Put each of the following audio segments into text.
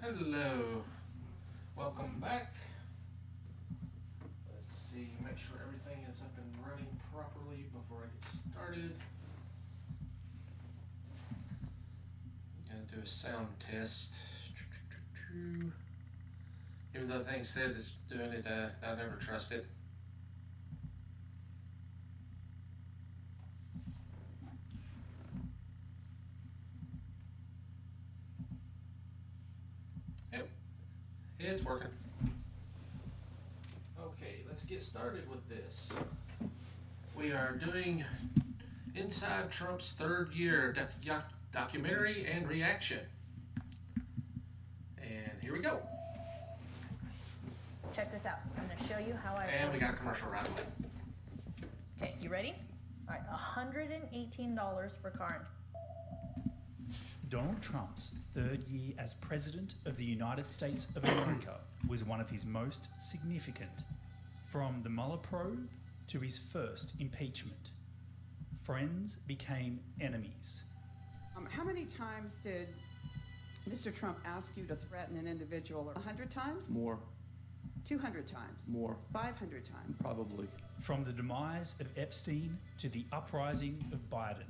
Hello, welcome back. Let's see, make sure everything is up and running properly before I get started. Gonna do a sound test. Even though the thing says it's doing it, I never trust it. Yep, it's working. Okay, let's get started with this. We are doing Inside Trump's Third Year documentary and reaction. And here we go. Check this out. I'm going to show you how I... And we got a commercial right away. Okay, you ready? All right, $118 for car. Donald Trump's third year as President of the United States of America was one of his most significant. From the Mueller probe to his first impeachment, friends became enemies. How many times did Mr. Trump ask you to threaten an individual? 100 times? More. 200 times? More. 500 times? Probably. From the demise of Epstein to the uprising of Biden,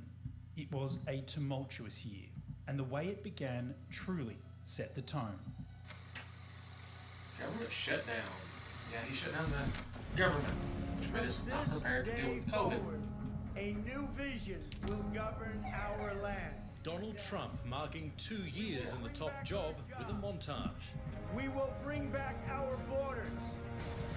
it was a tumultuous year, and the way it began truly set the tone. Government shut down. Yeah, he shut down the government, which made us not prepared to deal with COVID. A new vision will govern our land. Donald Trump marking 2 years in the top job with a montage. We will bring back our borders.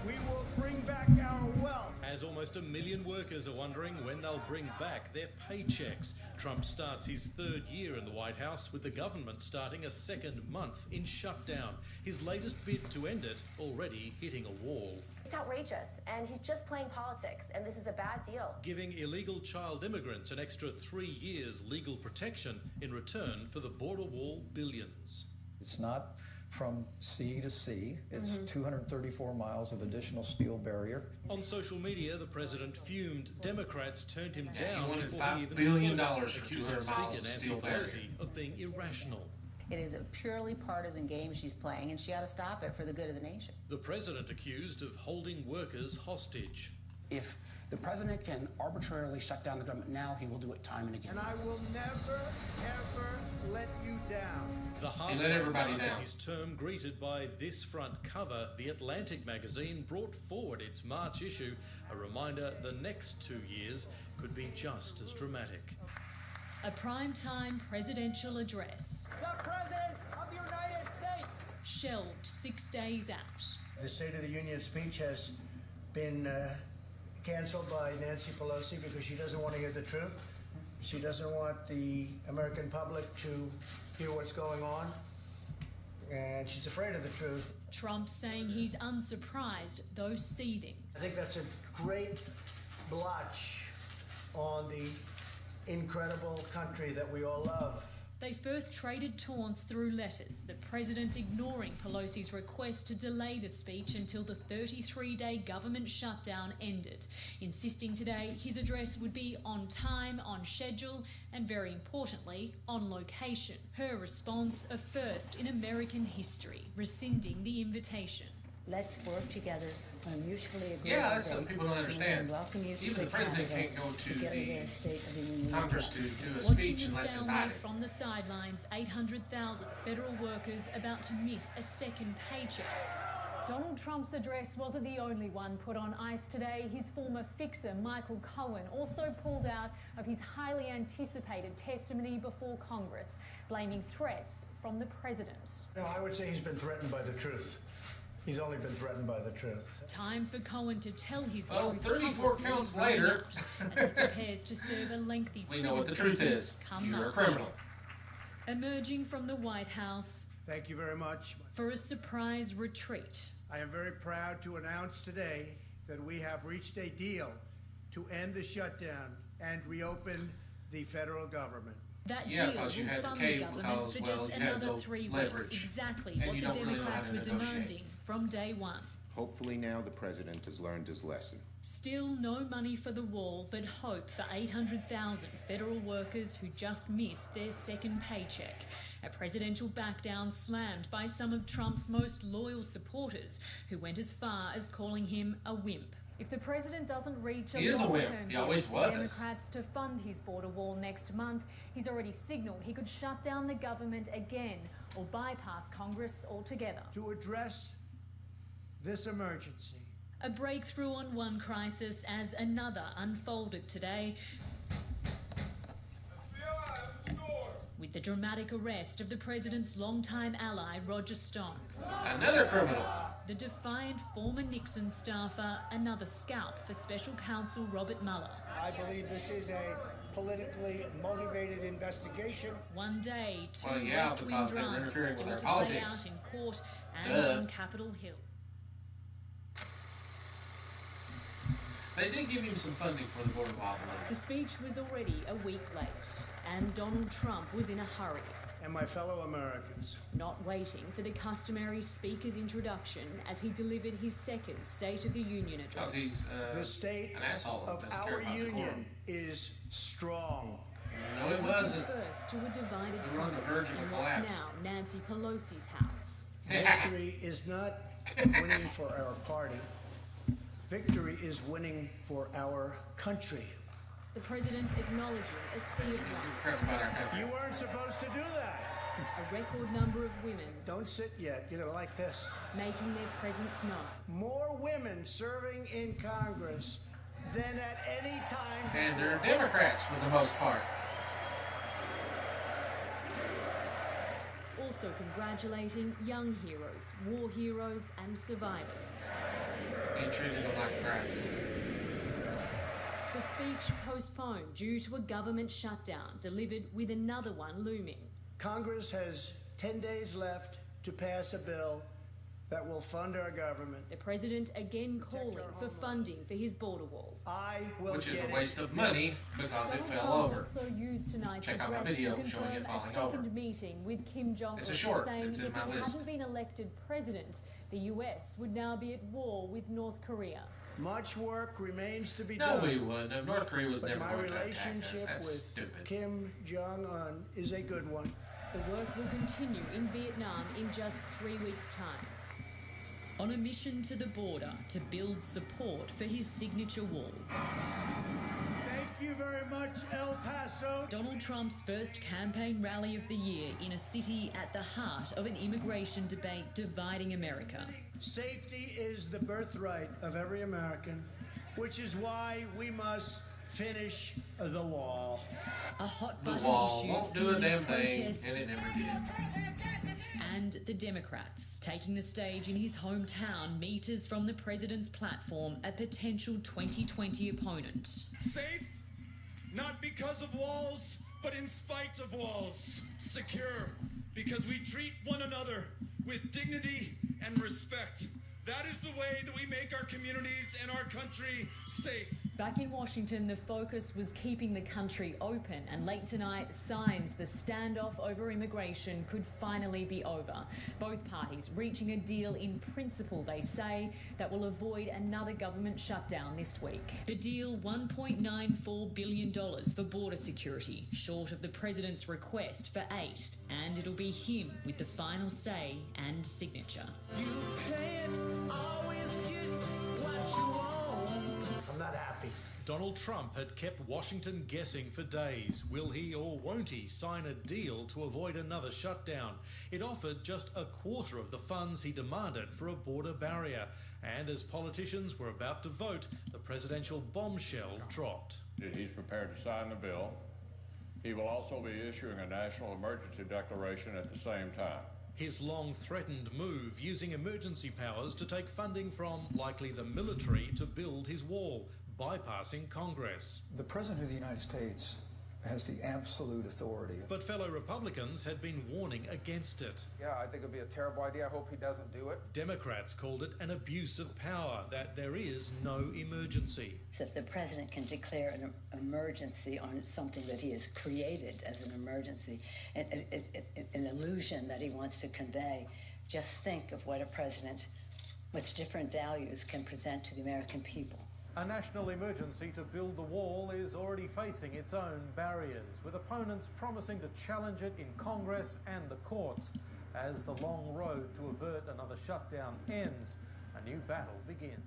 We will bring back our wealth. As almost 1 million workers are wondering when they'll bring back their paychecks. Trump starts his third year in the White House with the government starting a second month in shutdown. His latest bid to end it already hitting a wall. It's outrageous, and he's just playing politics, and this is a bad deal. Giving illegal child immigrants an extra 3 years legal protection in return for the border wall billions. It's not from sea to sea. It's 234 miles of additional steel barrier. On social media, the president fumed. Democrats turned him He down wanted before he $5 even billion spoke, for accusing 200 miles Speaker of steel Nancy barrier. Pelosi of being irrational. It is a purely partisan game she's playing, and she ought to stop it for the good of the nation. The president accused of holding workers hostage. If the president can arbitrarily shut down the government now, he will do it time and again. And I will never, ever let you down. The He let everybody halfway down. His term greeted by this front cover, The Atlantic magazine brought forward its March issue, a reminder the next 2 years could be just as dramatic. A primetime presidential address. The President of the United States! Shelved 6 days out. The State of the Union speech has been canceled by Nancy Pelosi because she doesn't want to hear the truth. She doesn't want the American public to hear what's going on, and she's afraid of the truth. Trump saying he's unsurprised, though seething. I think that's a great blotch on the incredible country that we all love. They first traded taunts through letters, the president ignoring Pelosi's request to delay the speech until the 33-day government shutdown ended, insisting today his address would be on time, on schedule, and very importantly, on location. Her response, a first in American history, rescinding the invitation. Let's work together on a mutually agreeable Yeah, that's date. something people don't understand. Welcome you Even the president can't go to the State of the Union Congress to address. do a Watching speech the unless stalemate invited. from the sidelines, 800,000 federal workers about to miss a second paycheck. Donald Trump's address wasn't the only one put on ice today. His former fixer, Michael Cohen, also pulled out of his highly anticipated testimony before Congress, blaming threats from the president. No, I would say he's been threatened by the truth. He's only been threatened by the truth. Time for Cohen to tell his Well, truth 34 publicly counts right later. now, as he prepares to serve a lengthy We know what the prison truth is. sentence come You're a March. criminal. Emerging from the White House Thank you very much. for a surprise retreat. I am very proud to announce today that we have reached a deal to end the shutdown and reopen the federal government. That Yeah, deal because you will had the fund cave the government because, for well, just you had another the 3 leverage, weeks. Exactly and what you the don't really know how Democrats to were negotiate. demanding from day one. Hopefully now the president has learned his lesson. Still no money for the wall, but hope for 800,000 federal workers who just missed their second paycheck. A presidential backdown slammed by some of Trump's most loyal supporters, who went as far as calling him a wimp. If the president doesn't reach He is a wimp. long-term He deal always with the was. Democrats to fund his border wall next month, he's already signalled he could shut down the government again or bypass Congress altogether. To address this emergency, A breakthrough on one crisis as another unfolded today, with the dramatic arrest of the president's longtime ally, Roger Stone. Another criminal. The defiant former Nixon staffer, another scalp for special counsel Robert Mueller. I believe this is a politically motivated investigation. One day, two Well, yeah, West Wing because they were dramas interfering with still our to play politics. out in court and Duh. on Capitol Hill. They did give him some funding for the border wall. The speech was already a week late, and Donald Trump was in a hurry, And my fellow Americans, not waiting for the customary speaker's introduction as he delivered his second State of the Union address. Because he's the state an asshole. of Doesn't care our about union decorum. is strong. No, it was wasn't. first to a divided We were on the Congress verge of a in collapse. what's now Nancy Pelosi's house. Victory is not winning for our party. Victory is winning for our country. The president acknowledging a sea of Care light. about our country. You weren't supposed to do that. A record number of women Don't sit yet, like this. making their presence known. More women serving in Congress than at any time. And they're Democrats for the most part. Also congratulating young heroes, war heroes, and survivors. He treated them like crap. The speech postponed due to a government shutdown, delivered with another one looming. Congress has 10 days left to pass a bill that will fund our government. The president again calling for funding for his border wall. I will Which is get a waste it. of money because it Donald fell Trump over. also used tonight's Check out my address video to showing confirm it falling a second over. meeting with Kim Jong-un, It's a short. saying It's in if my he list. hadn't been elected president, the U.S. would now be at war with North Korea. Much work remains to be No, done. we wouldn't. North Korea was But never my going to attack us. relationship That's with stupid. Kim Jong-un is a good one. The work will continue in Vietnam in just 3 weeks' time. On a mission to the border to build support for his signature wall. Thank you very much, El Paso. Donald Trump's first campaign rally of the year in a city at the heart of an immigration debate dividing America. Safety is the birthright of every American, which is why we must finish the wall. A hot The button wall issue won't do a fueling damn thing, protests, and it never did. and the Democrats taking the stage in his hometown, meters from the president's platform, a potential 2020 opponent. Safe, not because of walls, but in spite of walls. Secure, because we treat one another with dignity and respect. That is the way that we make our communities and our country safe. Back in Washington, the focus was keeping the country open, and late tonight, signs the standoff over immigration could finally be over. Both parties reaching a deal in principle, they say, that will avoid another government shutdown this week. The deal, $1.94 billion for border security, short of the president's request for $8 billion, and it'll be him with the final say and signature. I'm not happy. Donald Trump had kept Washington guessing for days. Will he or won't he sign a deal to avoid another shutdown? It offered just a quarter of the funds he demanded for a border barrier. And as politicians were about to vote, the presidential bombshell dropped. He's prepared to sign the bill. He will also be issuing a national emergency declaration at the same time. His long-threatened move using emergency powers to take funding from likely the military to build his wall, bypassing Congress. The President of the United States has the absolute authority. But fellow Republicans had been warning against it. Yeah, I think it'd be a terrible idea. I hope he doesn't do it. Democrats called it an abuse of power, that there is no emergency. So if the president can declare an emergency on something that he has created as an emergency, an illusion that he wants to convey, just think of what a president which different values can present to the American people. A national emergency to build the wall is already facing its own barriers, with opponents promising to challenge it in Congress and the courts. As the long road to avert another shutdown ends, a new battle begins.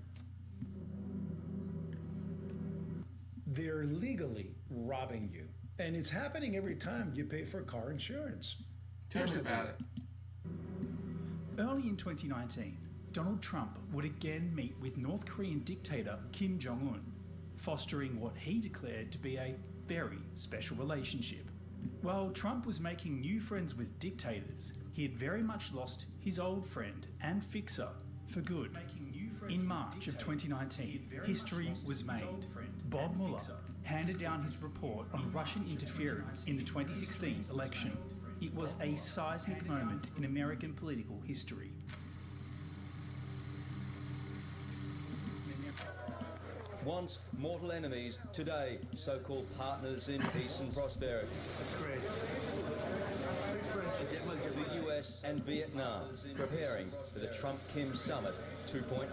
They're legally robbing you, and it's happening every time you pay for car insurance. Tell me about it. Early in 2019, Donald Trump would again meet with North Korean dictator Kim Jong-un, fostering what he declared to be a very special relationship. While Trump was making new friends with dictators, he had very much lost his old friend and fixer for good. In March of 2019, history was made. Bob Mueller handed down his report on Russian interference in the 2016 election. It was a seismic moment in American political history. Once mortal enemies, today so-called partners in peace and prosperity. That's great. The US and Vietnam preparing for the Trump-Kim Summit 2.0.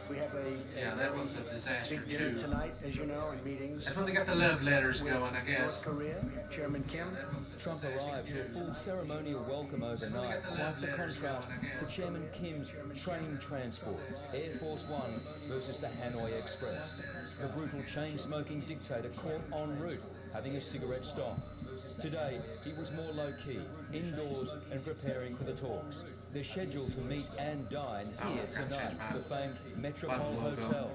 We have Yeah, that was a disaster big dinner too. tonight, as you know, in meetings. That's when they got the love letters going, I guess. North Korea, Chairman Kim. Trump arrived to a full ceremonial welcome overnight, quite the contrast to Chairman Kim's train transport, Air Force One versus the Hanoi Express. The brutal chain-smoking dictator caught en route, having a cigarette stop. Today, he was more low-key, indoors and preparing for the talks. They're scheduled to meet and dine here tonight at the famed Metropole Hotel.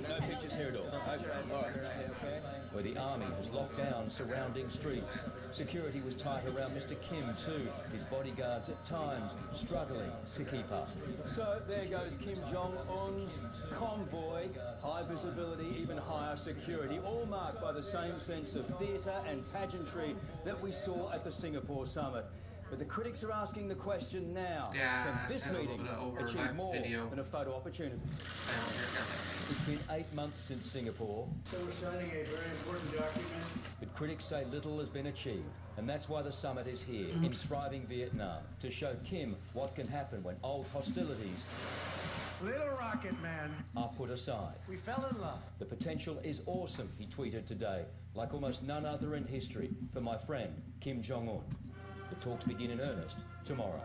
No pictures here at all. Okay, all right. Where the army has locked down surrounding streets. Security was tight around Mr. Kim too, his bodyguards at times struggling to keep up. So there goes Kim Jong-un's convoy. High visibility, even higher security, all marked by the same sense of theatre and pageantry that we saw at the Singapore summit. But the critics are asking the question now, can this meeting achieve more than a photo opportunity? It's been 8 months since Singapore. So we're signing a very important document. But critics say little has been achieved, and that's why the summit is here, in thriving Vietnam, to show Kim what can happen when old hostilities Little Rocket Man are put aside. We fell in love. The potential is awesome, he tweeted today, like almost none other in history, for my friend, Kim Jong-un. The talks begin in earnest tomorrow.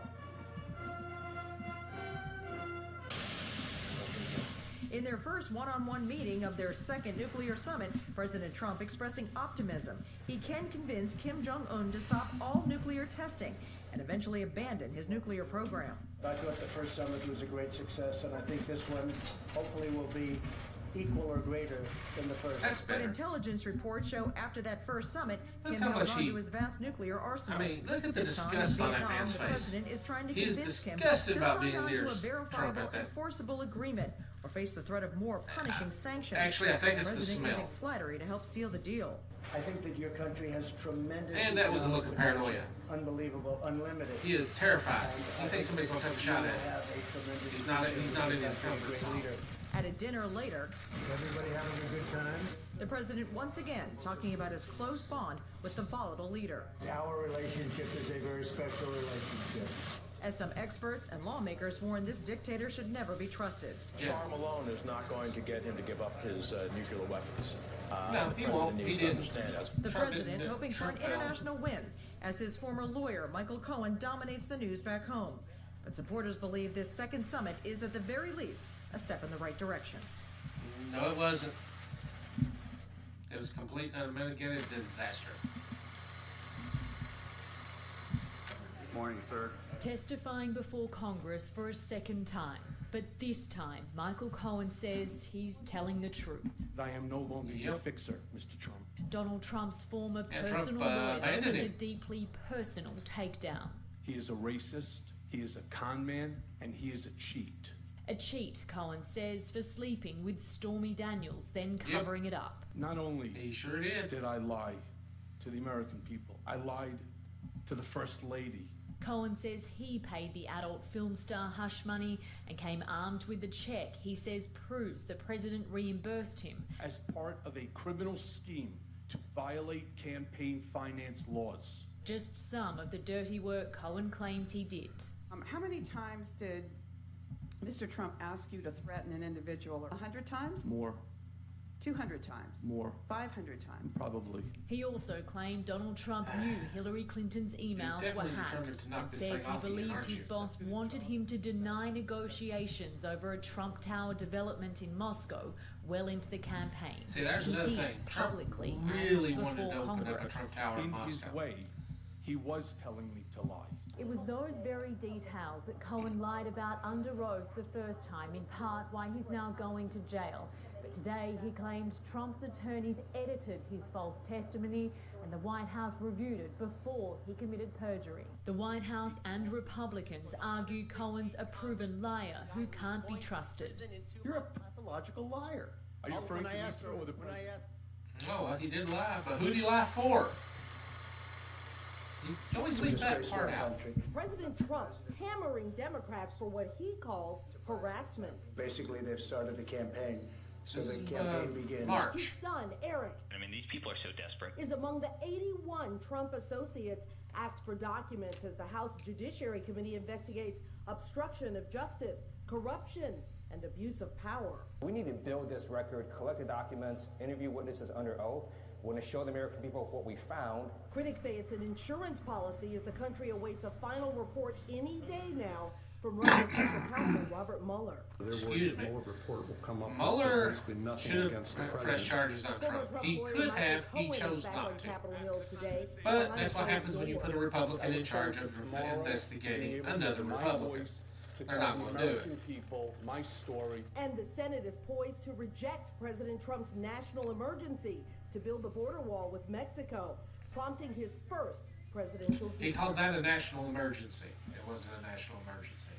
In their first one-on-one meeting of their second nuclear summit, President Trump expressing optimism he can convince Kim Jong-un to stop all nuclear testing and eventually abandon his nuclear program. I thought the first summit was a great success, and I think this one hopefully will be equal or greater than the first. But intelligence reports show after that first summit, Look Kim how held much on he- to his vast nuclear arsenal. I mean, look at the This time in disgust on that Vietnam, man's the face. president is trying to He is convince Kim disgusted to about sign being on near to a Trump verifiable, at that. enforceable agreement or face the threat of more punishing sanctions. Actually, I think it's the president smell. using flattery to help seal the deal. I think that your country has tremendous. And that was a look of paranoia. Unbelievable, unlimited. He is terrified. And He I thinks think somebody's going to take a shot at him. He's not in his comfort zone. At a dinner later, Everybody having a good time? the president once again talking about his close bond with the volatile leader. Our relationship is a very special relationship. As some experts and lawmakers warn this dictator should never be trusted. Charm alone is not going to get him to give up his nuclear weapons. No, he won't. He didn't. The president hoping for an international win as his former lawyer Michael Cohen dominates the news back home. But supporters believe this second summit is at the very least a step in the right direction. No, it wasn't. It was complete and unmitigated disaster. Morning, sir. Testifying before Congress for a second time. But this time, Michael Cohen says he's telling the truth. I am no longer your fixer, Mr. Trump. Donald Trump's former And Trump, personal lawyer abandoned in a him. deeply personal takedown. He is a racist, he is a con man, and he is a cheat. A cheat, Cohen says, for sleeping with Stormy Daniels, then covering it up. Not only He sure did. I lie to the American people, I lied to the First Lady. Cohen says he paid the adult film star hush money and came armed with the check he says proves the president reimbursed him. As part of a criminal scheme to violate campaign finance laws. Just some of the dirty work Cohen claims he did. How many times did Mr. Trump ask you to threaten an individual 100 times? More. 200 times? More. 500 times? Probably. He also claimed Donald Trump knew Hillary Clinton's emails were definitely hacked determined to knock and this says thing he off again, believed aren't his you? boss wanted him to deny negotiations over a Trump Tower development in Moscow well into the campaign. See, there's He another did thing. Trump publicly really and wanted to before open up a Congress. Trump Tower in In Moscow. his way, he was telling me to lie. It was those very details that Cohen lied about under oath the first time, in part why he's now going to jail. But today he claims Trump's attorneys edited his false testimony and the White House reviewed it before he committed perjury. The White House and Republicans argue Cohen's a proven liar who can't be trusted. You're a pathological liar. Are you referring to me or the when I president? Oh, well, he did lie, but who did he lie for? You always leave that part out. President Trump hammering Democrats for what he calls harassment. Basically, they've started the campaign. So This the is, campaign begins. March. His son, Eric, I mean, these people are so desperate. is among the 81 Trump associates asked for documents as the House Judiciary Committee investigates obstruction of justice, corruption, and abuse of power. We need to build this record, collect the documents, interview witnesses under oath. We want to show the American people what we found. Critics say it's an insurance policy as the country awaits a final report any day now from Russia's special counsel Robert Mueller. Excuse me. report will come up Mueller with basically nothing should against the have president. pressed charges on Former Trump. He lawyer could Michael have, he Cohen is chose back on not to. Capitol Hill today. But that's what happens when you put a Republican in charge of investigating another Republican. They're not going to do it. People, my story. And the Senate is poised to reject President Trump's national emergency to build the border wall with Mexico, prompting his first presidential He called that a national emergency. It wasn't a national emergency.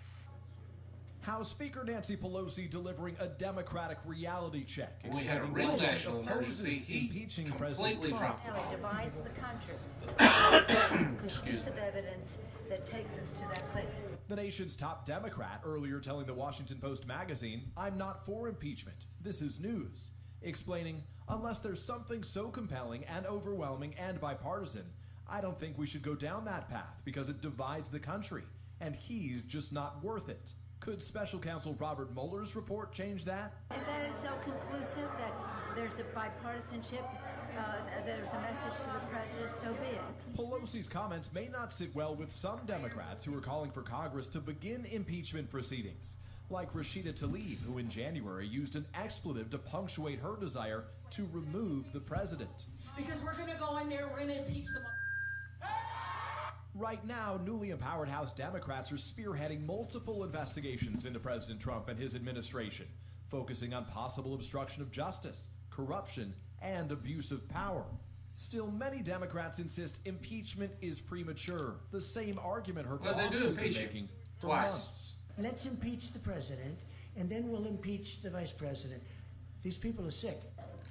House Speaker Nancy Pelosi delivering a Democratic reality check. When we had a explaining real why she national opposes emergency, he impeaching completely President Trump. dropped the How ball. it divides the country. Excuse me. Conclusive evidence that takes us to that place. The nation's top Democrat earlier telling the Washington Post magazine, "I'm not for impeachment. This is news." Explaining, unless there's something so compelling and overwhelming and bipartisan, I don't think we should go down that path because it divides the country, and he's just not worth it. Could Special Counsel Robert Mueller's report change that? If that is so conclusive that there's a bipartisanship, there's a message to the president, so be it. Pelosi's comments may not sit well with some Democrats who are calling for Congress to begin impeachment proceedings, like Rashida Tlaib, who in January used an expletive to punctuate her desire to remove the president. Because we're going to go in there, we're going to impeach them. Right now, newly empowered House Democrats are spearheading multiple investigations into President Trump and his administration, focusing on possible obstruction of justice, corruption, and abuse of power. Still, many Democrats insist impeachment is premature, the same argument her Well, boss they do has been impeach him making for twice. months. Let's impeach the president, and then we'll impeach the vice president. These people are sick.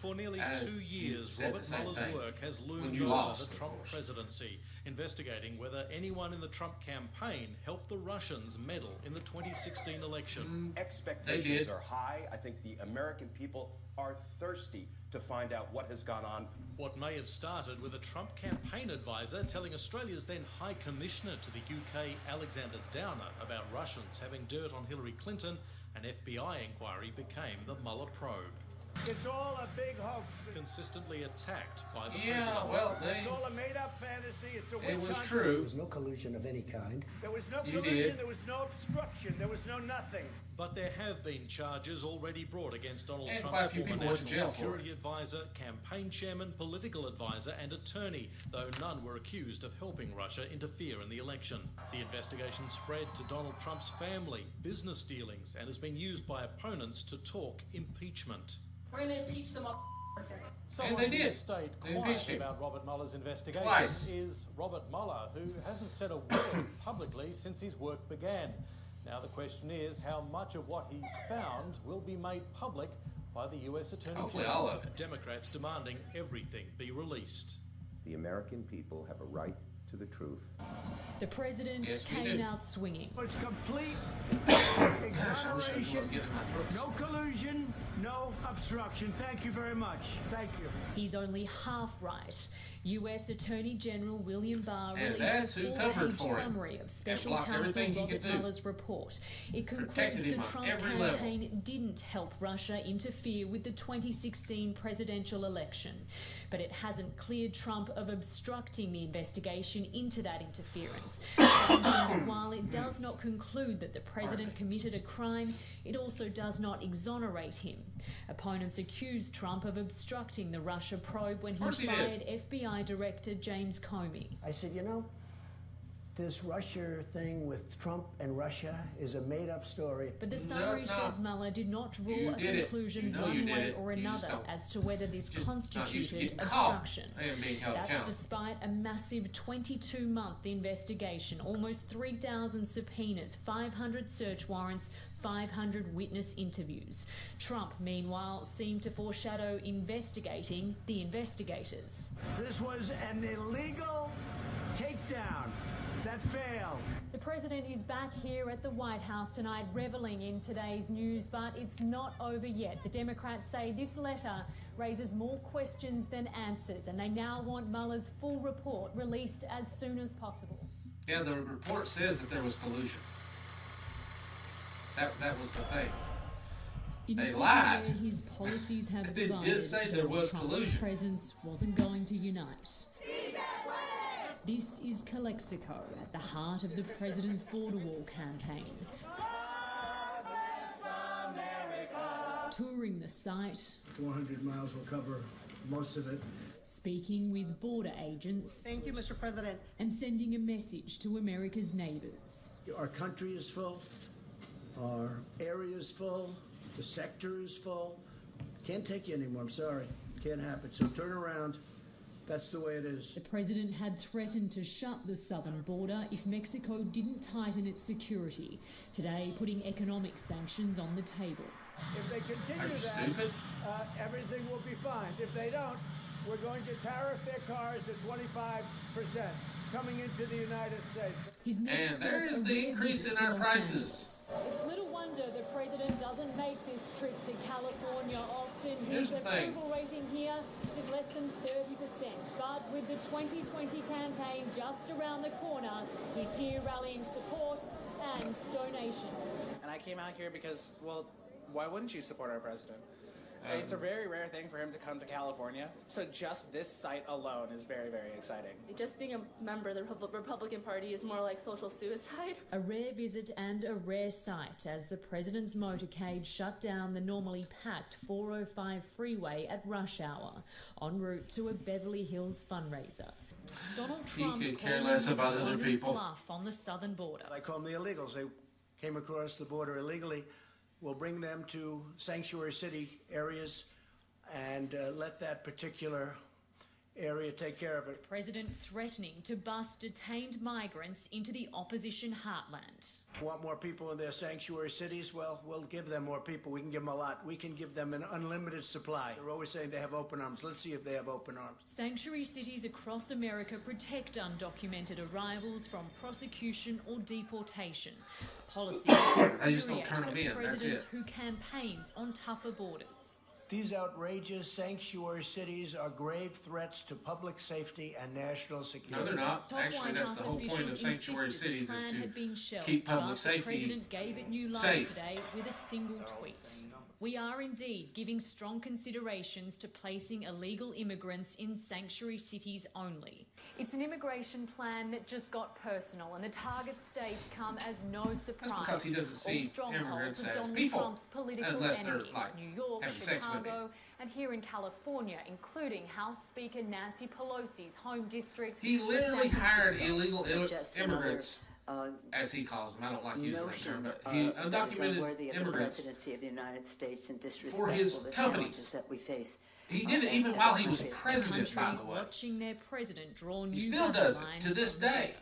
For nearly 2 years, said the Robert same Mueller's thing work has when loomed you over lost, the of Trump course. presidency, investigating whether anyone in the Trump campaign helped the Russians meddle in the 2016 election. Expectations are high. I think the American people are thirsty to find out what has gone on. What may have started with a Trump campaign advisor telling Australia's then High Commissioner to the UK, Alexander Downer, about Russians having dirt on Hillary Clinton, an FBI inquiry became the Mueller probe. It's all a big hoax. Consistently attacked by the Yeah, president. well, It's all a made-up fantasy. It's a It witch was hunt. true. There was no collusion of any kind. There was no You collusion. did. There was no obstruction. There was no nothing. But there have been charges already brought against Donald And Trump's quite a few former people went to national jail for security advisor, campaign chairman, political advisor, and attorney, though none were accused of helping Russia interfere in the election. The investigation spread to Donald Trump's family, business dealings, and has been used by opponents to talk impeachment. We're going to impeach them. Someone they did. who stayed They quiet impeached him. about Robert Mueller's investigation Twice. is Robert Mueller, who hasn't said a word publicly since his work began. Now the question is how much of what he's found will be made public by the US Attorney Hopefully General. all of it. Democrats demanding everything be released. The American people have a right to to the truth. The president Yes, we came do. out swinging. It's complete Gosh, I wish I exoneration, was getting my throat. no collusion, no obstruction. Thank you very much. Thank you. He's only half right. U.S. Attorney General William Barr And released that's a who covered four-page for him summary of Special blocked Counsel everything he Robert could do. Mueller's report. It concludes Protected him the on Trump every level. campaign didn't help Russia interfere with the 2016 presidential election, but it hasn't cleared Trump of obstructing the investigation into that interference. And while it does not conclude that the president committed a crime, it also does not exonerate him. Opponents accused Trump of obstructing the Russia probe when he course he fired did. FBI Director James Comey. I said, you know, this Russia thing with Trump and Russia is a made-up story. But the No, summary it's not. says Mueller did not draw You a did it. conclusion You know one you did way it. or You just another don't- as to whether this Just not used to constituted getting caught. obstruction. I am being held That's accountable. despite a massive 22-month investigation, almost 3,000 subpoenas, 500 search warrants, 500 witness interviews. Trump, meanwhile, seemed to foreshadow investigating the investigators. This was an illegal takedown that failed. The president is back here at the White House tonight, reveling in today's news, but it's not over yet. The Democrats say this letter raises more questions than answers, and they now want Mueller's full report released as soon as possible. Yeah, the report says that there was collusion. That was the thing. In a They city lied. where his policies have They did divided, say there Donald was Trump's collusion. presence wasn't going to unite. This is Calexico, at the heart of the president's border wall campaign. Touring the site, 400 miles will cover most of it. speaking with border agents. Thank you, Mr. President. And sending a message to America's neighbors. Our country is full, our area is full, the sector is full. Can't take you anymore, I'm sorry. Can't happen. So turn around. That's the way it is. The president had threatened to shut the southern border if Mexico didn't tighten its security, today putting economic sanctions on the table. If they continue Are you that, stupid? Everything will be fine. If they don't, we're going to tariff their cars at 25% coming into the United States. His next And there stop, is a the rare increase visit in to our Los prices. Angeles. It's little wonder the president doesn't make this trip to California often. Here's His the thing. approval rating here is less than 30%. But with the 2020 campaign just around the corner, he's here rallying support and donations. And I came out here because, well, why wouldn't you support our president? It's a very rare thing for him to come to California, so just this site alone is very, very exciting. Just being a member of the Republican Party is more like social suicide. A rare visit and a rare sight as the president's motorcade shut down the normally packed 405 freeway at rush hour, en route to a Beverly Hills fundraiser. Donald He Trump could care called less his about other opponents people. bluff on the southern border. I call them the illegals. They came across the border illegally. We'll bring them to sanctuary city areas and let that particular area take care of it. President threatening to bust detained migrants into the opposition heartland. Want more people in their sanctuary cities? Well, we'll give them more people. We can give them a lot. We can give them an unlimited supply. They're always saying they have open arms. Let's see if they have open arms. Sanctuary cities across America protect undocumented arrivals from prosecution or deportation. Policy They just don't turn a them in, that's president it. who campaigns on tougher borders. These outrageous sanctuary cities are grave threats to public safety and national security. No, they're not. Top Actually, White that's House the whole point of officials sanctuary insisted the cities is plan to had been shelved, keep public but safety The president gave it new life safe. today with a single tweet. We are indeed giving strong considerations to placing illegal immigrants in sanctuary cities only. It's an immigration plan that just got personal, and the target states come as no surprise. That's because he doesn't see All strongholds immigrants of as Donald people, Trump's political unless they're, enemies, like, New York, having sex with him. Chicago, and here in California, including House Speaker Nancy Pelosi's home district. He literally San hired Francisco. illegal Just immigrants, as he calls them. I don't like using that term, but he undocumented unworthy of the immigrants presidency of the United States and for disrespectful his to the companies. challenges that we face. He did it as even a while he was country. president, by Country the way. watching their president draw new He still does it guidelines to this of the day.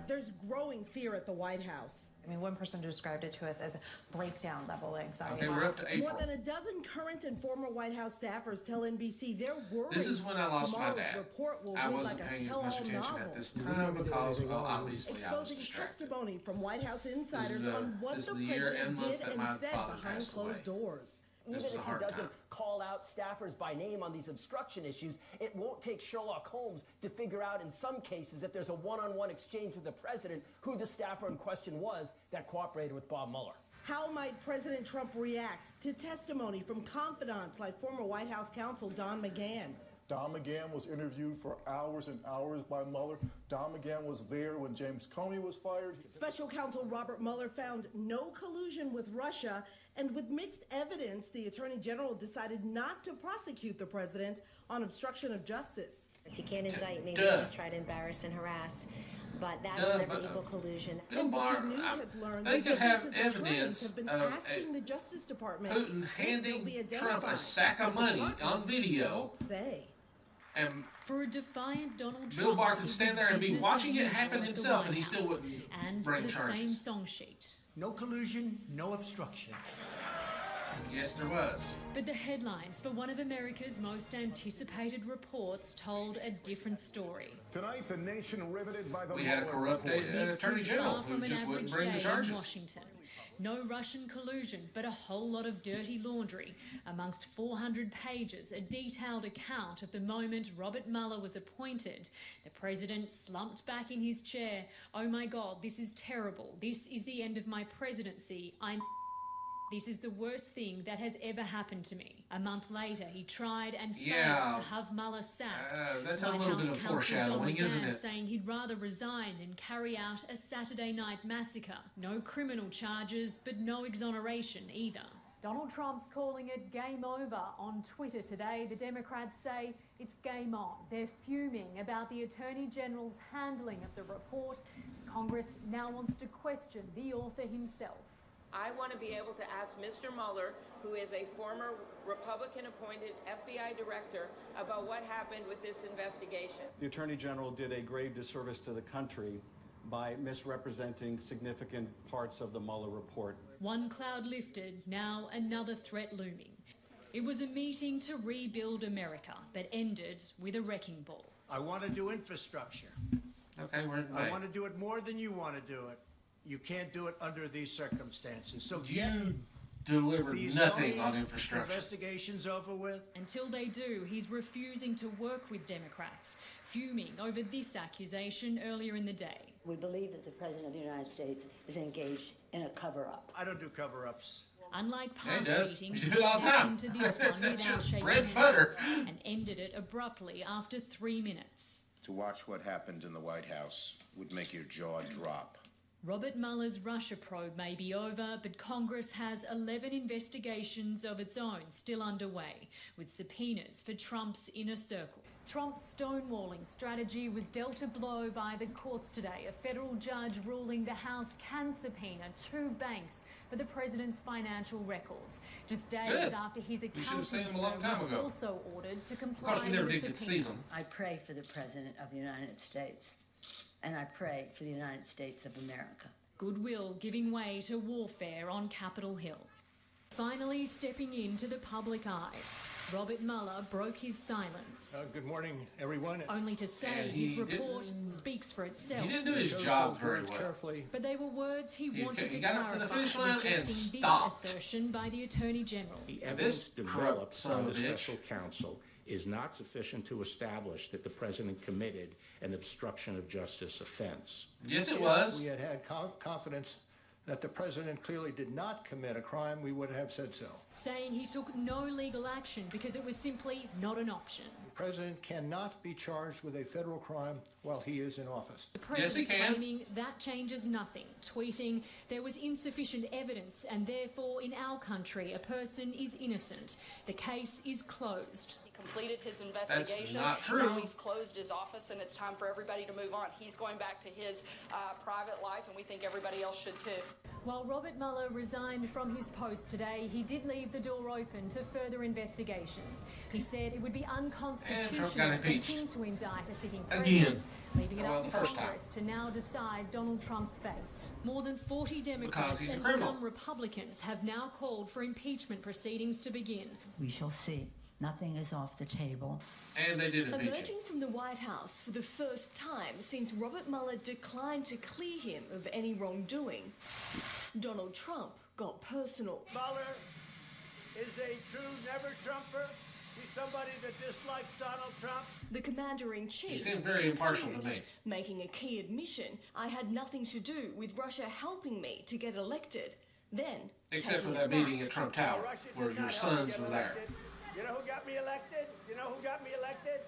The there's growing fear at the White House. I mean, one person described it to us as breakdown level anxiety. Okay, we're up to April. More than a dozen current and former White House staffers tell NBC they're worried. This is when I lost my tomorrow's dad. report will I read wasn't like a paying as tell-all much attention novel. at this time because, well, obviously I was Exposing distracted. testimony from White House insiders on what this the is the year president and month did that and my said father behind passed closed away. doors. This Even was a if he hard doesn't time. call out staffers by name on these obstruction issues, it won't take Sherlock Holmes to figure out in some cases if there's a one-on-one exchange with the president who the staffer in question was that cooperated with Bob Mueller. How might President Trump react to testimony from confidants like former White House counsel Don McGahn? Don McGahn was interviewed for hours and hours by Mueller. Don McGahn was there when James Comey was fired. Special counsel Robert Mueller found no collusion with Russia, and with mixed evidence, the Attorney General decided not to prosecute the president on obstruction of justice. If you can't indict me, you just try to embarrass and harass. But that will never equal collusion. Bill Barr, they could have evidence of asking the Justice Department Putin handing Trump a sack of money on video. And For a defiant Donald Trump, Bill Barr could it stand was there and be business watching as it usual happen at the himself, White and he still House. wouldn't and bring the charges. same song sheet. No collusion, no obstruction. Yes, there was. But the headlines for one of America's most anticipated reports told a different story. Tonight, the nation riveted by the We had a corrupt This attorney was general far who from just an wouldn't average bring the day in charges. Washington. No Russian collusion, but a whole lot of dirty laundry. Amongst 400 pages, a detailed account of the moment Robert Mueller was appointed. The president slumped back in his chair. "Oh my God, this is terrible. This is the end of my presidency. This is the worst thing that has ever happened to me." A month later, he tried and failed to have Mueller sacked. That's a White little House bit of counsel foreshadowing, Don isn't McGahn it? saying he'd rather resign than carry out a Saturday night massacre. No criminal charges, but no exoneration either. Donald Trump's calling it game over on Twitter today. The Democrats say it's game on. They're fuming about the Attorney General's handling of the report. Congress now wants to question the author himself. I want to be able to ask Mr. Mueller, who is a former Republican-appointed FBI director, about what happened with this investigation. The Attorney General did a grave disservice to the country by misrepresenting significant parts of the Mueller report. One cloud lifted, now another threat looming. It was a meeting to rebuild America, but ended with a wrecking ball. I want to do infrastructure. Okay, we're in I May. want to do it more than you want to do it. You can't do it under these circumstances. So You delivered these nothing phony on infrastructure. investigations over with. Until they do, he's refusing to work with Democrats, fuming over this accusation earlier in the day. We believe that the President of the United States is engaged in a cover-up. I don't do cover-ups. Unlike Yeah, he past does. meetings, You he do it all the stepped time. into this one That's without your shaking bread and hands butter. and ended it abruptly after 3 minutes. To watch what happened in the White House would make your jaw drop. Robert Mueller's Russia probe may be over, but Congress has 11 investigations of its own still underway, with subpoenas for Trump's inner circle. Trump's stonewalling strategy was dealt a blow by the courts today. A federal judge ruling the House can subpoena 2 banks for the president's financial records. Just days Good. after his We should have seen accounting them a long firm time was ago. also ordered to Of comply course, we never with did the get to see subpoena. them. I pray for the President of the United States, and I pray for the United States of America. Goodwill giving way to warfare on Capitol Hill. Finally stepping into the public eye, Robert Mueller broke his silence, Good morning, everyone. only to say And his he report speaks for itself. He didn't do his Chose job those very words well. carefully. But they were words he wanted to got up to the clarify, finish line and rejecting this stopped. assertion by the Attorney General. The Now, evidence this developed corrupt son by of a the bitch. special counsel is not sufficient to establish that the president committed an obstruction of justice offense. Yes, it If was. we had had confidence that the president clearly did not commit a crime, we would have said so. Saying he took no legal action because it was simply not an option. The president cannot be charged with a federal crime while he is in office. The president claiming that changes nothing, tweeting there was insufficient evidence and therefore in our country a person is innocent. The case is closed. completed his investigation. not true. Now he's closed his office and it's time for everybody to move on. He's going back to his private life, and we think everybody else should too. While Robert Mueller resigned from his post today, he did leave the door open to further investigations. He said it would be unconstitutional for him to indict a sitting president, leaving it up to Congress to now decide Donald Trump's fate. More than 40 Democrats and some Republicans have now called for impeachment proceedings to begin. We shall see. Nothing is off the table. And they did impeach him. Emerging from the White House for the first time since Robert Mueller declined to clear him of any wrongdoing, Donald Trump got personal. Mueller is a true never-Trumper. He's somebody that dislikes Donald Trump. The commander-in-chief He seemed very impartial to me. making a key admission, I had nothing to do with Russia helping me to get elected. Then, Except for that meeting at Trump Tower, where your sons were there. You know who got me elected? You know who got me elected?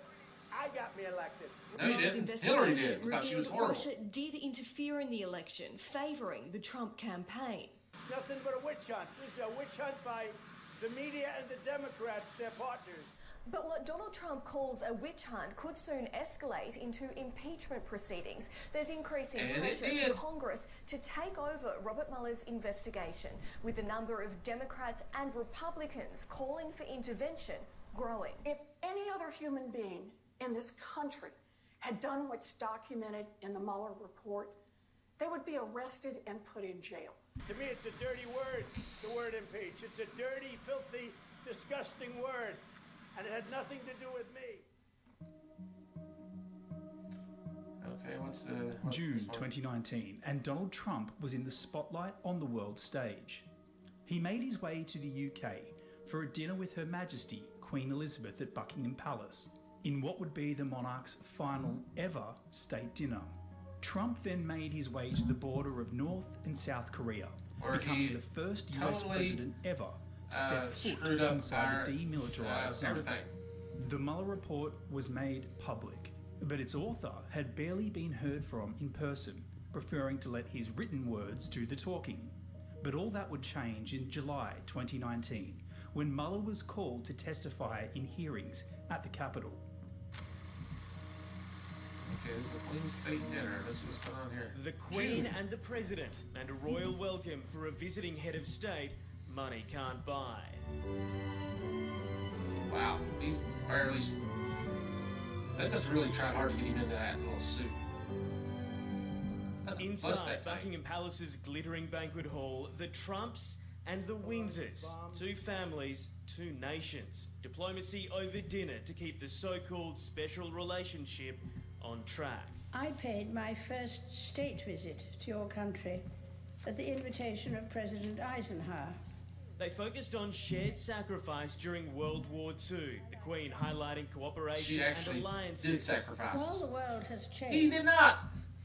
I got me elected. No, you didn't. Hillary did, because she was horrible. Russia did interfere in the election, favouring the Trump campaign. Nothing but a witch hunt. This is a witch hunt by the media and the Democrats, their partners. But what Donald Trump calls a witch hunt could soon escalate into impeachment proceedings. There's increasing pressure from Congress to take over Robert Mueller's investigation, with the number of Democrats and Republicans calling for intervention growing. If any other human being in this country had done what's documented in the Mueller report, they would be arrested and put in jail. To me, it's a dirty word, the word impeach. It's a dirty, filthy, disgusting word. And it had nothing to do with me. Okay, what's June this one? 2019, and Donald Trump was in the spotlight on the world stage. He made his way to the UK for a dinner with Her Majesty Queen Elizabeth at Buckingham Palace, in what would be the monarch's final ever state dinner. Trump then made his way to the border of North and South Korea, becoming the first US president ever to step foot inside the demilitarized zone. The Mueller report was made public, but its author had barely been heard from in person, preferring to let his written words do the talking. But all that would change in July 2019, when Mueller was called to testify in hearings at the Capitol. Okay, this is a Queen's State dinner. Let's see what's going on here. The Queen and the President, and a royal welcome for a visiting head of state money can't buy. Wow, he's barely... They must have really tried hard to get him into that little suit. Inside Buckingham Palace's glittering banquet hall, the Trumps and the Windsors. Two families, two nations. Diplomacy over dinner to keep the so-called special relationship on track. I paid my first state visit to your country at the invitation of President Eisenhower. They focused on shared sacrifice during World War II, the Queen highlighting cooperation and alliances. Did sacrifices. While the world has changed, He did not.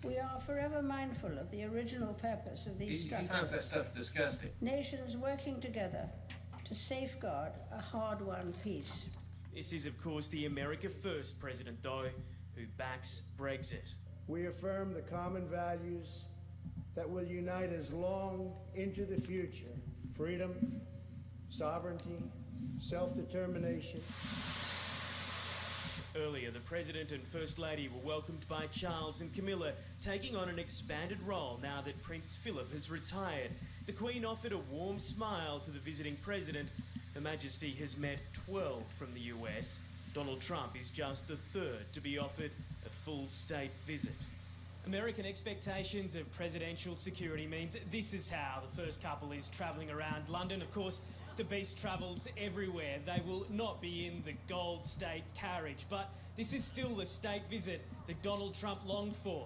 We are forever mindful of the original purpose of these structures. He finds that stuff disgusting. Nations working together to safeguard a hard-won peace. This is, of course, the America First president, though, who backs Brexit. We affirm the common values that will unite us long into the future. Freedom, sovereignty, self-determination. Earlier, the President and First Lady were welcomed by Charles and Camilla, taking on an expanded role now that Prince Philip has retired. The Queen offered a warm smile to the visiting President. Her Majesty has met 12 from the US. Donald Trump is just the third to be offered a full state visit. American expectations of presidential security means this is how the first couple is travelling around London. Of course, the beast travels everywhere. They will not be in the gold state carriage, but this is still the state visit that Donald Trump longed for,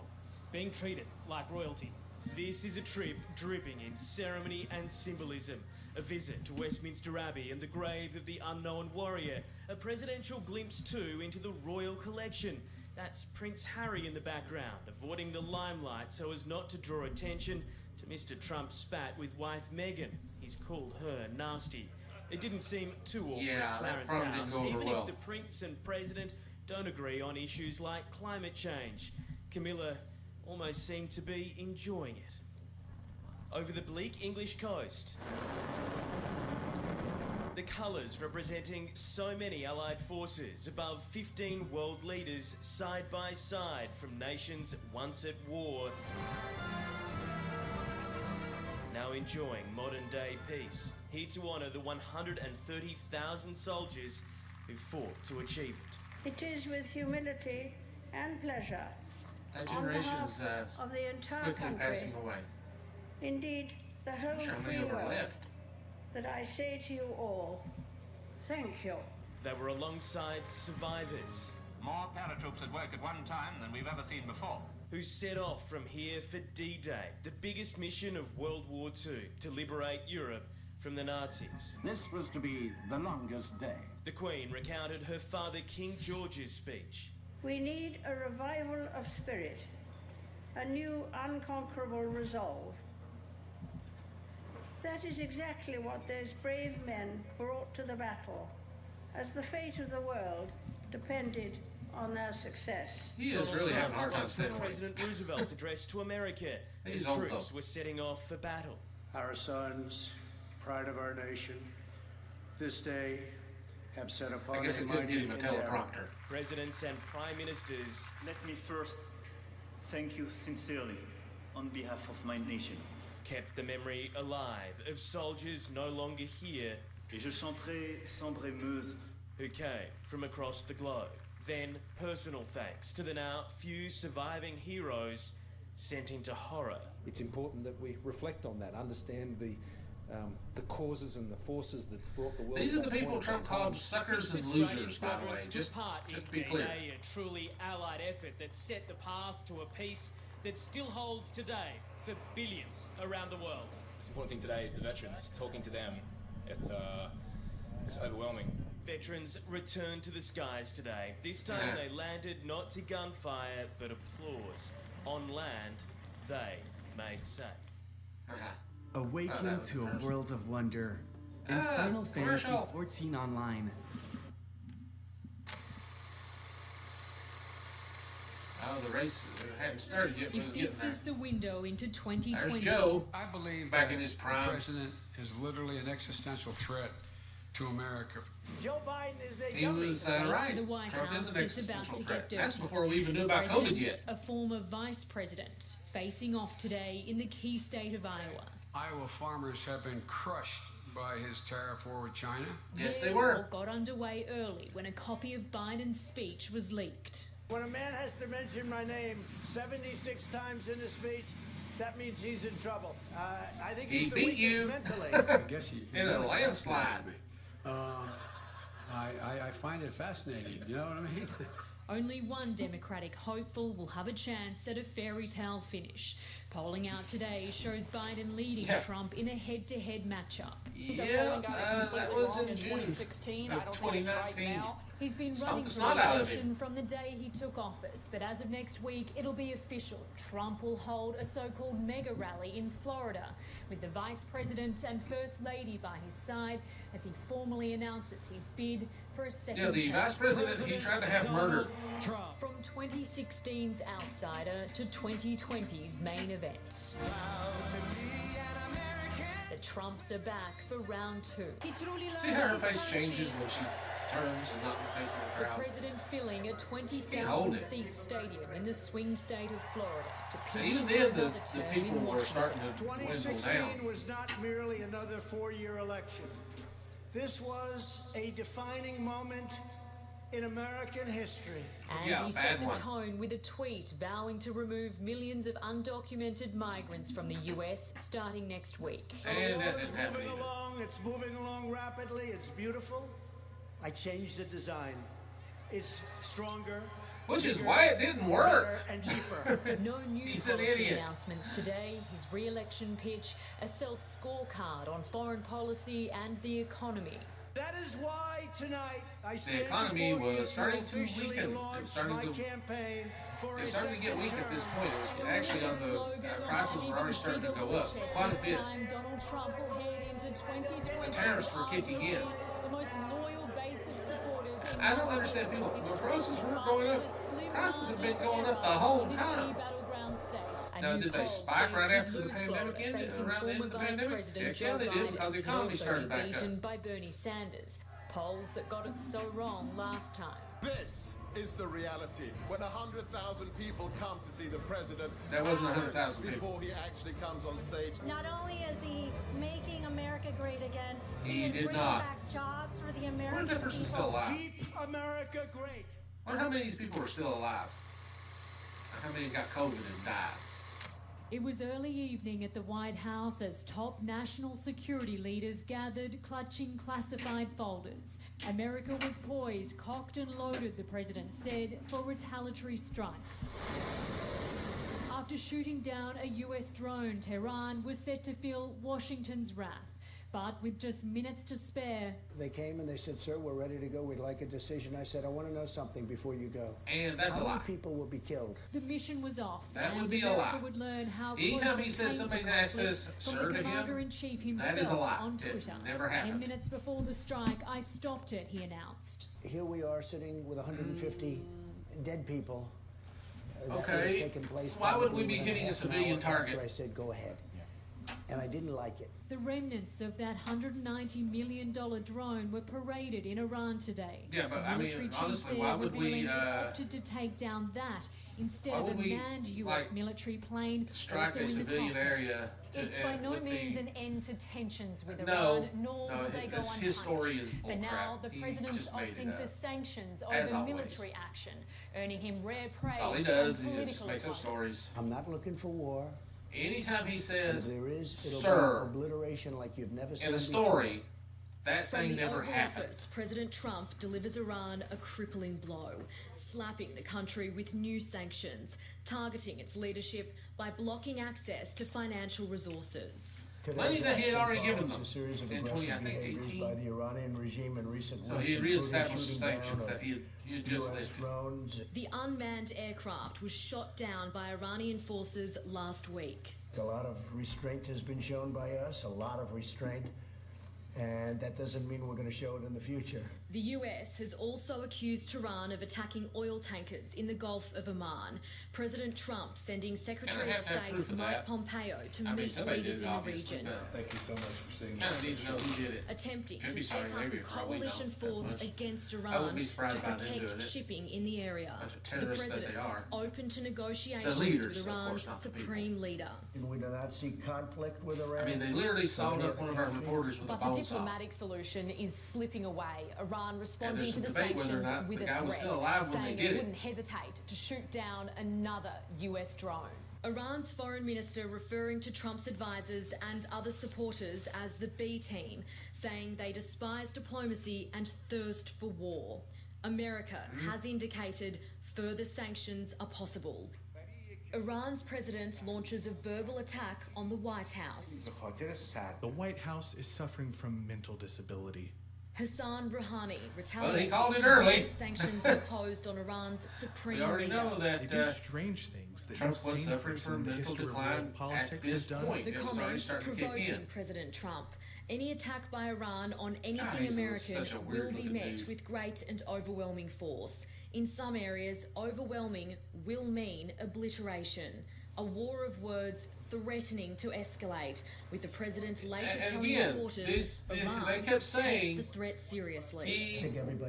being treated like royalty. This is a trip dripping in ceremony and symbolism. A visit to Westminster Abbey and the grave of the unknown warrior. A presidential glimpse too into the royal collection. That's Prince Harry in the background, avoiding the limelight so as not to draw attention to Mr. Trump's spat with wife Meghan. He's called her nasty. It didn't seem too awkward at Clarence House, even if the Prince and President don't agree on issues like climate change. Camilla almost seemed to be enjoying it. Over the bleak English coast, The colours representing so many allied forces, above 15 world leaders side by side from nations once at war, now enjoying modern-day peace, here to honour the 130,000 soldiers who fought to achieve it. It is with humility and pleasure That generation is of the entire quickly country, passing away. indeed the whole I'm sure how free many of them are world, left. that I say to you all, thank you. They were alongside survivors. More paratroops at work at one time than we've ever seen before. Who set off from here for D-Day, the biggest mission of World War II, to liberate Europe from the Nazis. This was to be the longest day. The Queen recounted her father King George's speech. We need a revival of spirit, a new unconquerable resolve. That is exactly what those brave men brought to the battle, as the fate of the world depended on their success. He is really having a hard time staying awake. President Roosevelt's address to America. He's The old, troops though. were setting off for battle. Our sons, pride of our nation, this day have set upon I guess a they couldn't mighty get him a endeavor. teleprompter. Presidents and prime ministers. Let me first thank you sincerely on behalf of my nation. Kept the memory alive of soldiers no longer here. Et je chanterai Sombre Meuse, who came from across the globe. Then personal thanks to the now few surviving heroes sent into horror. It's important that we reflect on that, understand the causes and the forces that brought the world. These are to the that people point in Trump time. called suckers and 6 Australian losers, by the way. squadrons Just took part to in be clear. D-Day, a truly allied effort that set the path to a peace that still holds today for billions around the world. The important thing today is the veterans. Talking to them, it's overwhelming. Veterans returned to the skies today. This time Yeah. they landed not to gunfire, but applause. On land, they made safe. Awaken to a world of wonder in Final Fantasy commercial. XIV Online. Oh, the race hadn't started yet, but it was If getting this there. is the window into 2020, There's Joe. I believe back that in his the prime. president is literally an existential threat to America. Joe Biden is a He was Close to right. the White Trump House is an is about existential to threat. get That's dirty. before we even knew about President, COVID yet. A former vice president facing off today in the key state of Iowa. Iowa farmers have been crushed by his tariff war with China. Yes, they It were. all got underway early when a copy of Biden's speech was leaked. When a man has to mention my name 76 times in a speech, that means he's in trouble. I think He he's the beat weakest you. mentally. I guess he In a really landslide. fascinated me. I find it fascinating. You know what I mean? Only one Democratic hopeful will have a chance at a fairy tale finish. Polling out today shows Biden leading Yeah. Trump in a head-to-head matchup. The Yeah, polling got it that completely was wrong in June 2016. I of don't think it's right 2019. now. He's been Stomped running the for snot out of re-election from the day he took office, but as of next week, it'll be official. Trump will hold a so-called mega rally in Florida, with the Vice President and First Lady by his side as he formally announces his bid for a second Yeah, the term. vice president he tried to have murdered. From 2016's outsider to 2020's main event. The Trumps are back for round two. See how her face changes when she turns and not facing the The crowd? president filling a hold 20,000 it. seat stadium in the swing state of Florida to pitch Even for then, another the term people in were Washington. starting to dwindle 2016 down. was not merely another four-year election. This was a defining moment in American history. And he set the tone with a tweet vowing to remove millions of undocumented migrants from the US starting next week. And that It's didn't happen moving either. along. It's moving along rapidly. It's beautiful. I changed the design. It's stronger. Which is bigger, why it didn't work. better, And cheaper. No new He's an policy idiot. announcements today, his re-election pitch, a self-scorecard on foreign policy and the economy. That is why tonight I stand economy before you was starting to officially weaken. It was launch starting my to- campaign for It a started to get second weak at this term. point. It was actually on the prices were already starting to go up quite a This bit. time, Donald Trump will head into 2020. The tariffs were kicking in. The most loyal base of supporters. in I don't understand people. The prices weren't going up. Prices have been going up the whole time. battleground state. Now, did they spike right after the pandemic ended, around the end of the pandemic? Heck yeah, they did, because the economy started back beaten up. by Bernie Sanders. Polls that got it so wrong last time. This is the reality. When 100,000 people come to see the president, that wasn't 100,000 people before he actually comes on stage. Not only is he making America great again, he is did bringing not. back jobs for the American What if that person's people. still alive? Keep America great. I wonder how many of these people are still alive. How many got COVID and died? It was early evening at the White House as top national security leaders gathered, clutching classified folders. America was poised, cocked and loaded, the president said, for retaliatory strikes. After shooting down a US drone, Tehran was set to feel Washington's wrath. But with just minutes to spare... They came and they said, sir, we're ready to go. We'd like a decision. I said, I want to know something before you go. And that's how a lie. many people will be killed? The mission was off. That would be a lie. Would learn how anytime he says something that says, sir, to him, that is a lie. On Twitter. It never happened. 10 minutes before the strike, I stopped it, he announced. Here we are sitting with 150 dead people. That would have Okay, taken place why would we probably be hitting a half an civilian hour target? after I said, go ahead. And I didn't like it. The remnants of that $190 million drone were paraded in Iran today. Yeah, but I mean, Military chief honestly, there why would we revealing it opted to take down that instead why of a would we, manned US like, military plane strike also a in the civilian process. area to, It's by no with means the, an end to tensions with No, Iran, nor no, will they go his unpunished. story is But now the bullcrap. He president's just made it opting for up. sanctions As over always. military action, earning him rare praise. That's all he and does. He political just makes up acclaim. stories. I'm not looking for war. Anytime he says, If there is, it'll sir, be obliteration like you've never seen in a before. story, that From thing the never Oval happened. Office, President Trump delivers Iran a crippling blow, slapping the country with new sanctions, targeting its leadership by blocking access to financial resources. Money that he had already Today's given action them follows a series of in aggressive 20, I think, behaviors 18. by the Iranian regime in recent So weeks, he had including reestablished the shooting down sanctions of that he had just US lifted. drones. The unmanned aircraft was shot down by Iranian forces last week. A lot of restraint has been shown by us, a lot of restraint, and that doesn't mean we're going to show it in the future. The US has also accused Tehran of attacking oil tankers in the Gulf of Oman. President Trump sending Secretary of State Mike Pompeo to meet leaders in the region. Thank you so much for seeing Kind of need to know who did it. Attempting Could to be set Saudi up a Arabia for all we know. coalition That force much. against I Iran wouldn't be to surprised by them doing protect it. shipping in the area. Bunch of The terrorists that they president are. open to negotiations leaders, with of Iran's course, not the people. supreme leader. And we do not see conflict with Iran. I mean, they literally sawed up one of our reporters with a But the bone saw. diplomatic solution is slipping away. Iran responding there's to some the debate whether or sanctions not with the a guy threat, was still alive when they saying did it it. wouldn't hesitate to shoot down another US drone. Iran's foreign minister referring to Trump's advisors and other supporters as the B team, saying they despise diplomacy and thirst for war. America has indicated further sanctions are possible. Iran's president launches a verbal attack on the White House. The White House is suffering from mental disability. Hassan Rouhani Well, retaliates he called it to early. the sanctions imposed on Iran's supreme We already leader. know that They do strange things that Trump no was sane suffering person from in the mental history of decline world politics at this has done. point. The It was already comments starting to kick provoking in. President Trump. Any attack by Iran on anything he's American such a will be weird-looking met dude. with great and overwhelming force. In some areas, overwhelming will mean obliteration. A war of words threatening to escalate, with the president later And telling again, reporters Iran they kept saying takes the threat seriously. he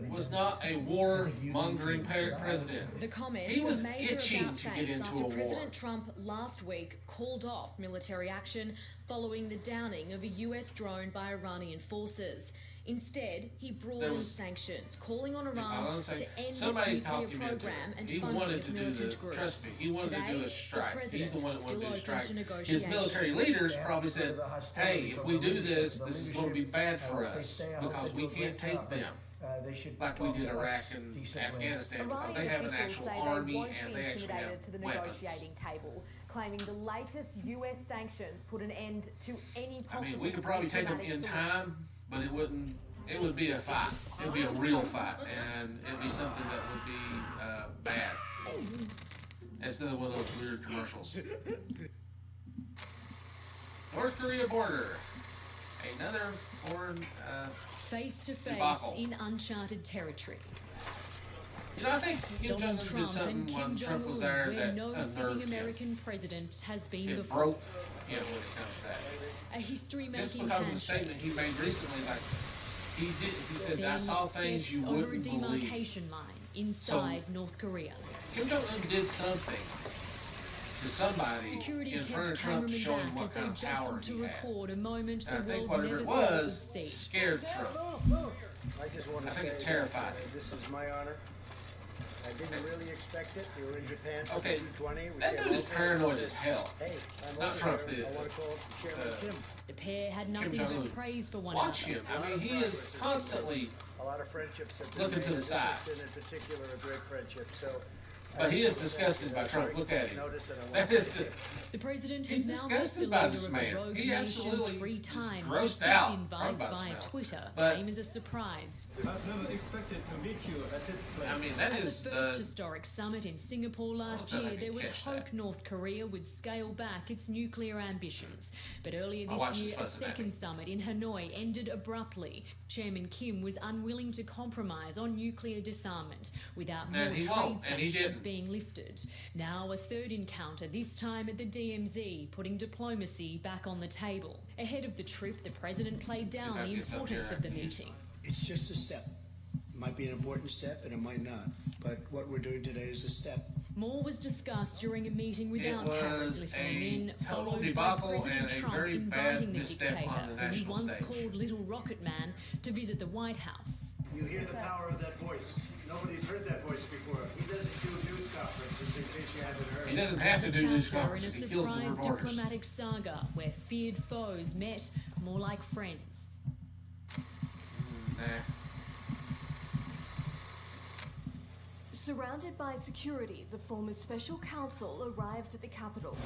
was not a war-mongering president. The comments He was are major itching about to get face into after a war. President Trump last week called off military action following the downing of a US drone by Iranian forces. Instead, he broadened sanctions, calling on Iran to end Somebody its talked nuclear him into program it. and He funding wanted of to do militant the, groups. trust me, he wanted to do Today, a strike. He's the one that wanted to do a still strike. open to His military negotiations. leaders probably said, hey, if we do this, this is going to be bad for us because we can't take them. Like we did Iraq and Afghanistan because they have an actual army and they actually have to the weapons. negotiating table, claiming the latest US sanctions put an end to any I possible mean, we could probably take them in time, but it wouldn't. It would be a fight. It would be a real fight, and it'd be something that would be bad. It's another one of those weird commercials. North Korea border. Another foreign Face to face debacle. in uncharted territory. You know, I think Kim Donald Jong-un Trump did something and Kim when Trump was Jong-un, there where that no sitting unnerved him. American president has been It before. broke him when it comes to that. A history-making Just because of a handshake. statement he made recently, like, he said, I Then saw things steps you over a wouldn't believe. demarcation line inside North Korea. Kim Jong-un did something to somebody Security in front of kept Trump to cameramen show him back what as they kind of power jostled to he had. record a moment And I the think world whatever never it thought it was would see. scared Trump. I just want to I say think it terrified that, him. this is my honor. I didn't really expect it. We were in Japan for Okay, G20. that dude is paranoid as hell. Hey, I'm Not over Trump, here. the- I want to call Chairman Kim. The pair had Kim nothing Jong-un. but praise for one Watch another. him. I mean, he is constantly A lot of friendships have been looking to made. the This side. has been in particular a great friendship. So, But he is disgusted by Trump. Look at him. That is, The president he's has now met disgusted the by leader this of a man. rogue He nation absolutely 3 is times. grossed This out invite by via smell. Twitter But- came as a surprise. I've never expected to meet you at this place. I mean, that At is the first historic summit in Singapore last I year, can there was catch hope that. North Korea would scale back its nuclear ambitions. But earlier I'll watch this this year, a fussing at second summit in Hanoi ended abruptly. Chairman Kim was unwilling to compromise on nuclear disarmament without more And he trade won't, and he sanctions didn't. being lifted. Now a third encounter, this time at the DMZ, putting diplomacy back on the table. Ahead of the trip, the president played See if down I the can get some importance here. of the meeting. It's just a step. It might be an important step and it might not. But what we're doing today is a step. More was discussed during a meeting without cameras was listening a in, total followed by debacle President and a Trump very bad inviting the misstep dictator, on the whom he national once stage. called Little Rocket Man, to visit the White House. You hear the power of that voice. Nobody's heard that voice before. He doesn't do news conferences in case you haven't heard. He doesn't have to do news Chapter in a conferences. He kills the surprise reporters. diplomatic saga where feared foes met more like friends. Nah. Surrounded by security, the former special counsel arrived at the Capitol.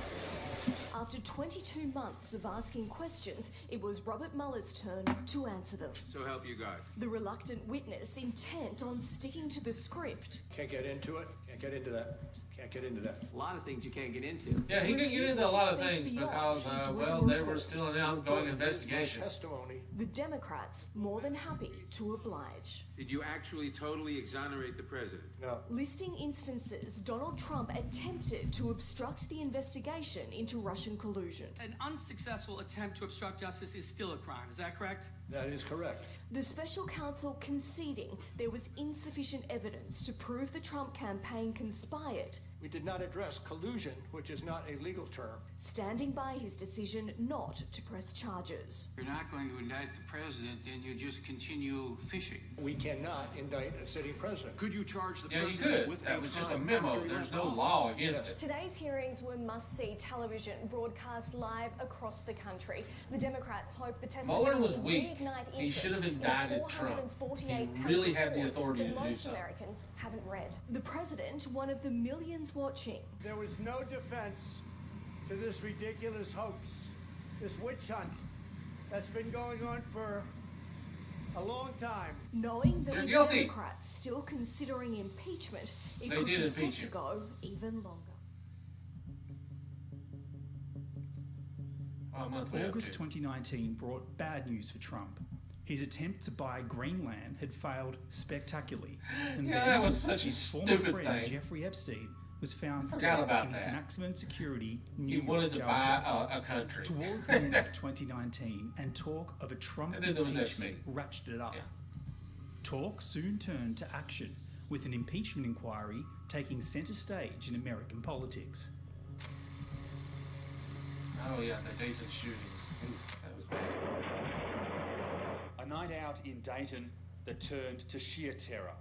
After 22 months of asking questions, it was Robert Mueller's turn to answer them. So help you God. The reluctant witness intent on sticking to the script. Can't get into it. Can't get into that. Can't get into that. A lot of things you can't get into. Yeah, he couldn't get into a lot of things because, well, there was still an ongoing investigation. Testimony. The Democrats more than happy to oblige. Did you actually totally exonerate the president? No. Listing instances Donald Trump attempted to obstruct the investigation into Russian collusion. An unsuccessful attempt to obstruct justice is still a crime, is that correct? That is correct. The special counsel conceding there was insufficient evidence to prove the Trump campaign conspired, We did not address collusion, which is not a legal term. standing by his decision not to press charges. You're not going to indict the president, then you just continue fishing. We cannot indict a sitting president. Could you charge the Yeah, you president could. with That a was just a crime memo. after he There's left no office? law against it. Today's hearings were must-see television broadcast live across the country. The Democrats hope the testimony Mueller was will weak. reignite He interest should have in the indicted Trump. 448 He really had the report authority that to do most so. Americans haven't read. The president, one of the millions watching. There was no defense to this ridiculous hoax, this witch hunt that's been going on for a long time. Knowing that They're with guilty. Democrats still considering impeachment, it They could did be set impeach to him. go even longer. A month we have August to. 2019 brought bad news for Trump. His attempt to buy Greenland had failed spectacularly. And Yeah, then that was such a his former stupid friend, thing. Jeffrey Epstein, was found Forgot about in his that. maximum security He New York wanted to jail buy cell. a country. Towards the end of 2019, and talk of a Trump And then there was impeachment Epstein. ratcheted up. Talk soon turned to action, with an impeachment inquiry taking centre stage in American politics. Oh yeah, the Dayton shootings. Ooh, that was bad. A night out in Dayton that turned to sheer terror.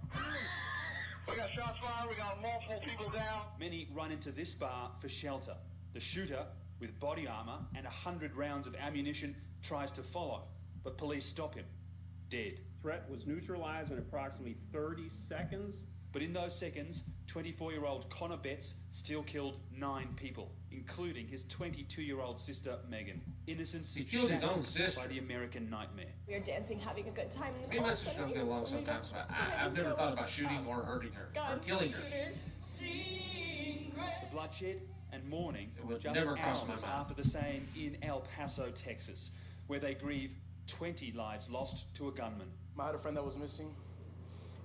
We got shots fired, we got multiple people down. Many run into this bar for shelter. The shooter, with body armour and 100 rounds of ammunition, tries to follow, but police stop him, dead. Threat was neutralized in approximately 30 seconds. But in those seconds, 24-year-old Connor Betts still killed 9 people, including his 22-year-old sister, Megan. Innocence He killed his shattered own sister. by the American nightmare. We are dancing, having a good time. Me and my sister don't get along sometimes, but I've never thought about shooting or hurting her, or killing her. Bloodshed and mourning It would just never cross my hours mind. after the same in El Paso, Texas, where they grieve 20 lives lost to a gunman. I had a friend that was missing,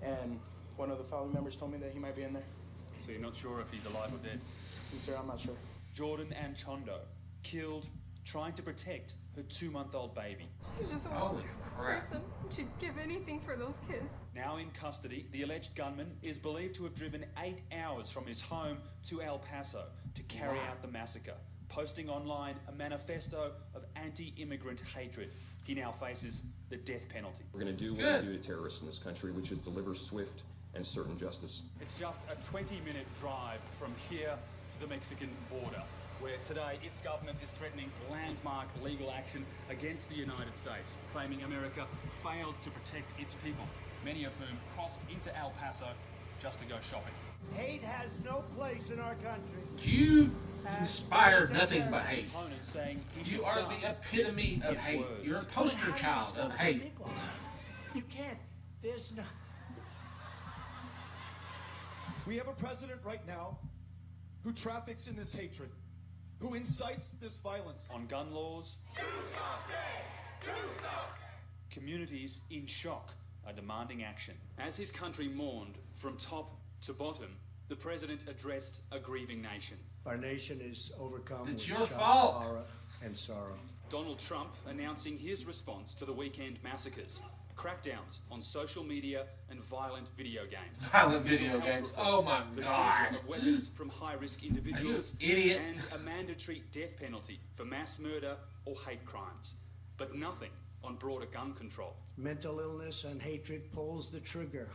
and One of the family members told me that he might be in there. So you're not sure if he's alive or dead? Sir, I'm not sure. Jordan Anchondo, killed trying to protect her 2-month-old baby. He's just a Holy crap. person. She'd give anything for those kids. Now in custody, the alleged gunman is believed to have driven 8 hours from his home to El Paso to carry out the massacre, posting online a manifesto of anti-immigrant hatred. He now faces the death penalty. We're going to do what we do to terrorists in this country, which is deliver swift and certain justice. It's just a 20-minute drive from here to the Mexican border, where today its government is threatening landmark legal action against the United States, claiming America failed to protect its people, many of whom crossed into El Paso just to go shopping. Hate has no place in our country. You inspire nothing but hate. Opponents saying he You should are start the epitome of his hate. words. You're a poster child of hate. You can't. There's no. We have a president right now who traffics in this hatred, who incites this violence. On gun laws, communities in shock are demanding action. As his country mourned from top to bottom, the president addressed a grieving nation. Our nation is overcome It's with your shock, fault. horror, and sorrow. Donald Trump announcing his response to the weekend massacres, crackdowns on social media and violent video games. Violent video games. Oh my The God. seizure of weapons from high-risk individuals Are you an idiot? and a mandatory death penalty for mass murder or hate crimes. But nothing on broader gun control. Mental illness and hatred pulls the trigger,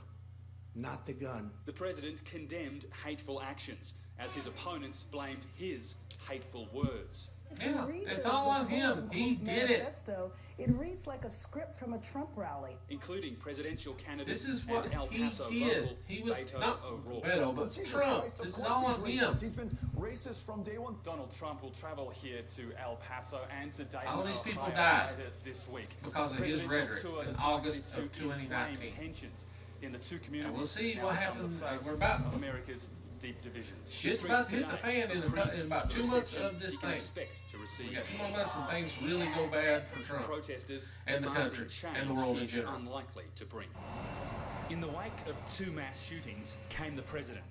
not the gun. The president condemned hateful actions as his opponents blamed his hateful words. Yeah, it's all on him. He did it. Manifesto, it reads like a script from a Trump rally. Including presidential candidate This is what and El he Paso did. local He was Beto not O'Rourke. Beto, but Jesus Trump. Christ, of This is course all he's on him. racist. He's been racist from day one. Donald Trump will travel here to El Paso and to Dayton, All these people Ohio died later this week. because of The his presidential rhetoric tour in is August likely of to inflame 2019. tensions in the two communities. And we'll see now what become happens. the face We're about of America's deep divisions. Shit's The about to streets hit the today fan in are about 2 months reception of this you can thing. expect to receive. We got 2 more months and things really go bad for Trump Protesters and the demanding country change and the world in is general. unlikely to bring. In the wake of 2 mass shootings came the president.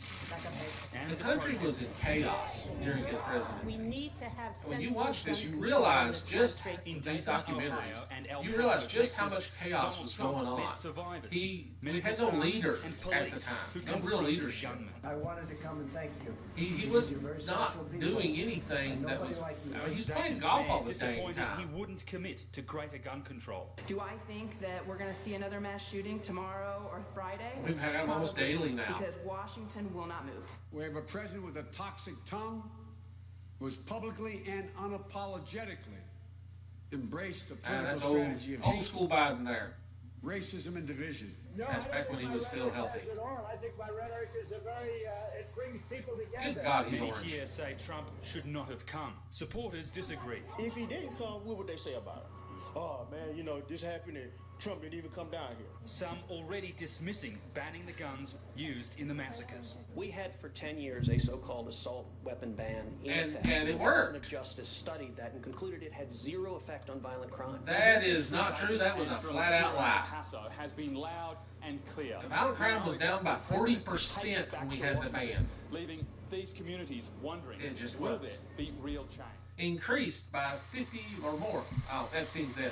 And The country was in chaos during his presidency. need to have When you watch this, you realize just In these Dayton, documentaries. Ohio, and El You realize Paso, just how Texas, much chaos Donald was Trump going on. met survivors, We many had no staff leader and at police the time. who No real confronted the leadership. gunman. I wanted to come and thank you. He Because was you're very not special people. doing anything that Nobody was. like you. I mean, he's Dayton's playing golf man all the dang disappointed time. He wouldn't commit to greater gun control. Do I think that we're going to see another mass shooting tomorrow or Friday? We've had them almost Probably, daily now. Because Washington will not move. We have a president with a toxic tongue who has publicly and unapologetically embraced the That's political strategy of old hate, school Biden there. racism, and division. That's back when he was still healthy. I think my rhetoric is a very, it brings people together. Good God, he's Many orange. here say Trump should not have come. Supporters disagree. If he didn't come, what would they say about it? Oh man, you know, this happened and Trump didn't even come down here. Some already dismissing banning the guns used in the massacres. We had for 10 years a so-called assault weapon ban in And- effect. and it The worked. Department of Justice studied that and concluded it had zero effect on violent crime. That is not true. That was a And from flat out El lie. Paso has been loud and clear. The violent crime was down by 40% Take it back when we to had the Washington, ban. leaving these communities wondering, It just will was. there be real change? Increased by 50 or more. Oh, Epstein's dead.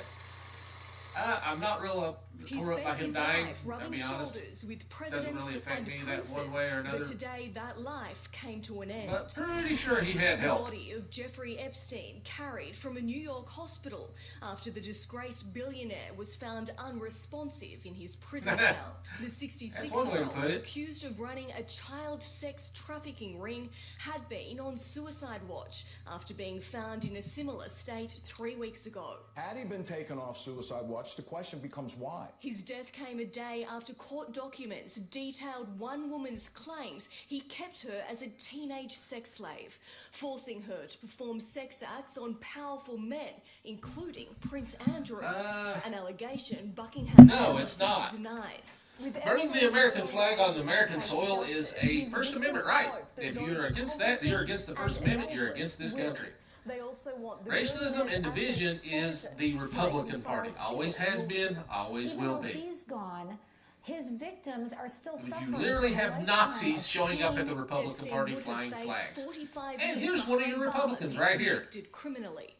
I'm not real He tore up by spent him his dying, life to rubbing be honest. shoulders with Doesn't presidents really affect and me that princes, one way or another. but today that life came to an end. But pretty sure he had The help. body of Jeffrey Epstein carried from a New York hospital after the disgraced billionaire was found unresponsive in his prison cell. The That's one way to 66-year-old, put it. accused of running a child sex trafficking ring, had been on suicide watch after being found in a similar state 3 weeks ago. Had he been taken off suicide watch, the question becomes why? His death came a day after court documents detailed one woman's claims he kept her as a teenage sex slave, forcing her to perform sex acts on powerful men, including Prince Andrew, an allegation Buckingham No, Palace it's not. denies. Burning the American flag on American soil is a First Amendment right. If you're against that, you're against the First Amendment, you're against this country. They also want the Racism and division is the Republican Party. Always has been, always will be. He's gone. His victims are still You suffering. literally from have life Nazis threats. showing up at the Republican Epstein Party would have flying faced flags. 45 And years here's one of your behind Republicans bars right if here. convicted criminally.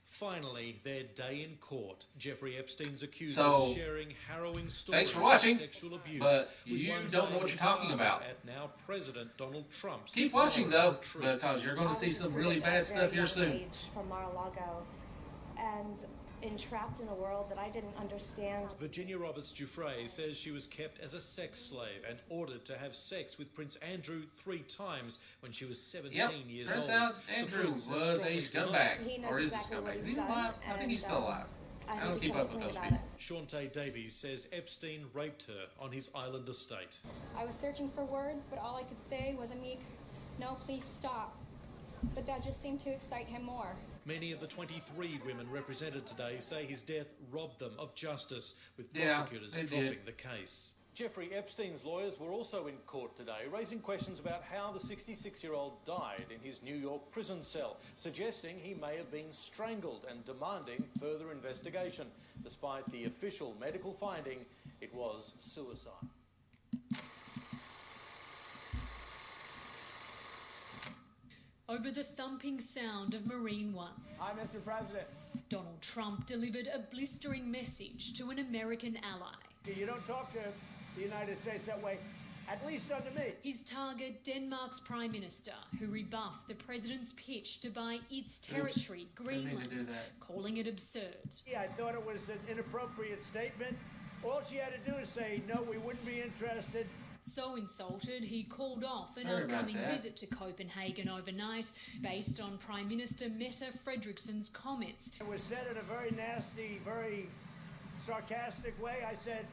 Finally, their day in court. Jeffrey Epstein's accusers So, sharing harrowing stories thanks for of watching, sexual abuse. but with you one don't know what saying you're talking it about. started At now President Donald Trump's Keep watching though, troops. because you're going to see some really Recruited at bad a stuff very here young soon. age from Mar-a-Lago, and entrapped in a world that I didn't understand. Virginia Roberts Giuffre says she was kept as a sex slave and ordered to have sex with Prince Andrew 3 times when she was 17 years Prince old. Andrew The prince was a has strongly scumbag, He knows or is exactly a what scumbag? Is he's he done, alive? I think he's still and, alive. I hope don't he keep comes up with clean those about people. it. Shauntae Davies says Epstein raped her on his island estate. I was searching for words, but all I could say was a meek, "No, please stop." But that just seemed to excite him more. Many of the 23 women represented today say his death robbed them of justice, with Yeah, prosecutors they dropping did. the case. Jeffrey Epstein's lawyers were also in court today, raising questions about how the 66-year-old died in his New York prison cell, suggesting he may have been strangled and demanding further investigation. Despite the official medical finding, it was suicide. Over the thumping sound of Marine One, Hi, Mr. President. Donald Trump delivered a blistering message to an American ally. You don't talk to the United States that way, at least under me. His target, Denmark's Prime Minister, who rebuffed the president's pitch to buy its territory, Didn't mean to do Greenland, that. calling it absurd. Yeah, I thought it was an inappropriate statement. All she had to do is say, no, we wouldn't be interested. So insulted, he called off an Sorry about upcoming that. visit to Copenhagen overnight, based on Prime Minister Mette Fredriksen's comments. It was said in a very nasty, very sarcastic way. I said,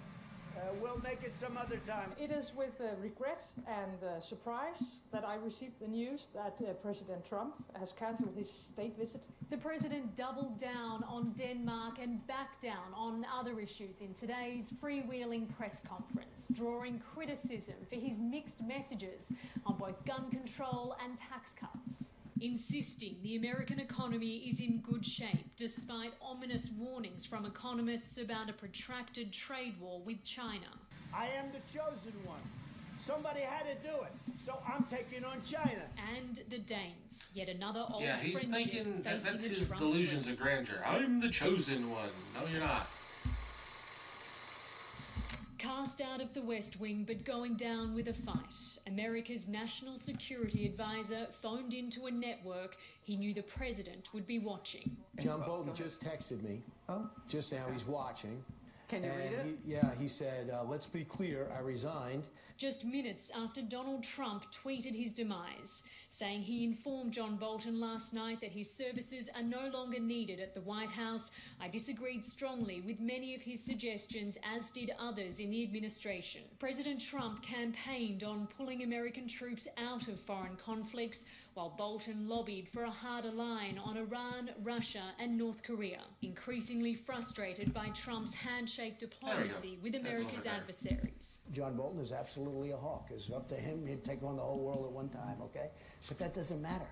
we'll make it some other time. It is with regret and surprise that I received the news that President Trump has cancelled his state visit. The president doubled down on Denmark and backed down on other issues in today's freewheeling press conference, drawing criticism for his mixed messages on both gun control and tax cuts. Insisting the American economy is in good shape despite ominous warnings from economists about a protracted trade war with China. I am the chosen one. Somebody had to do it, so I'm taking on China. And the Danes, yet another old Yeah, he's friendship thinking facing that's a his Trump delusions threat. of grandeur. I'm the chosen one. No, you're not. Cast out of the West Wing but going down with a fight, America's national security advisor phoned into a network he knew the president would be watching. John Bolton just texted me. Just now, he's watching. Can you read it? He said, let's be clear, I resigned. Just minutes after Donald Trump tweeted his demise, saying he informed John Bolton last night that his services are no longer needed at the White House. I disagreed strongly with many of his suggestions, as did others in the administration. President Trump campaigned on pulling American troops out of foreign conflicts, while Bolton lobbied for a harder line on Iran, Russia and North Korea, increasingly frustrated by Trump's handshake diplomacy with America's adversaries. John Bolton is absolutely a hawk. It's up to him. He'd take on the whole world at one time, okay? But that doesn't matter,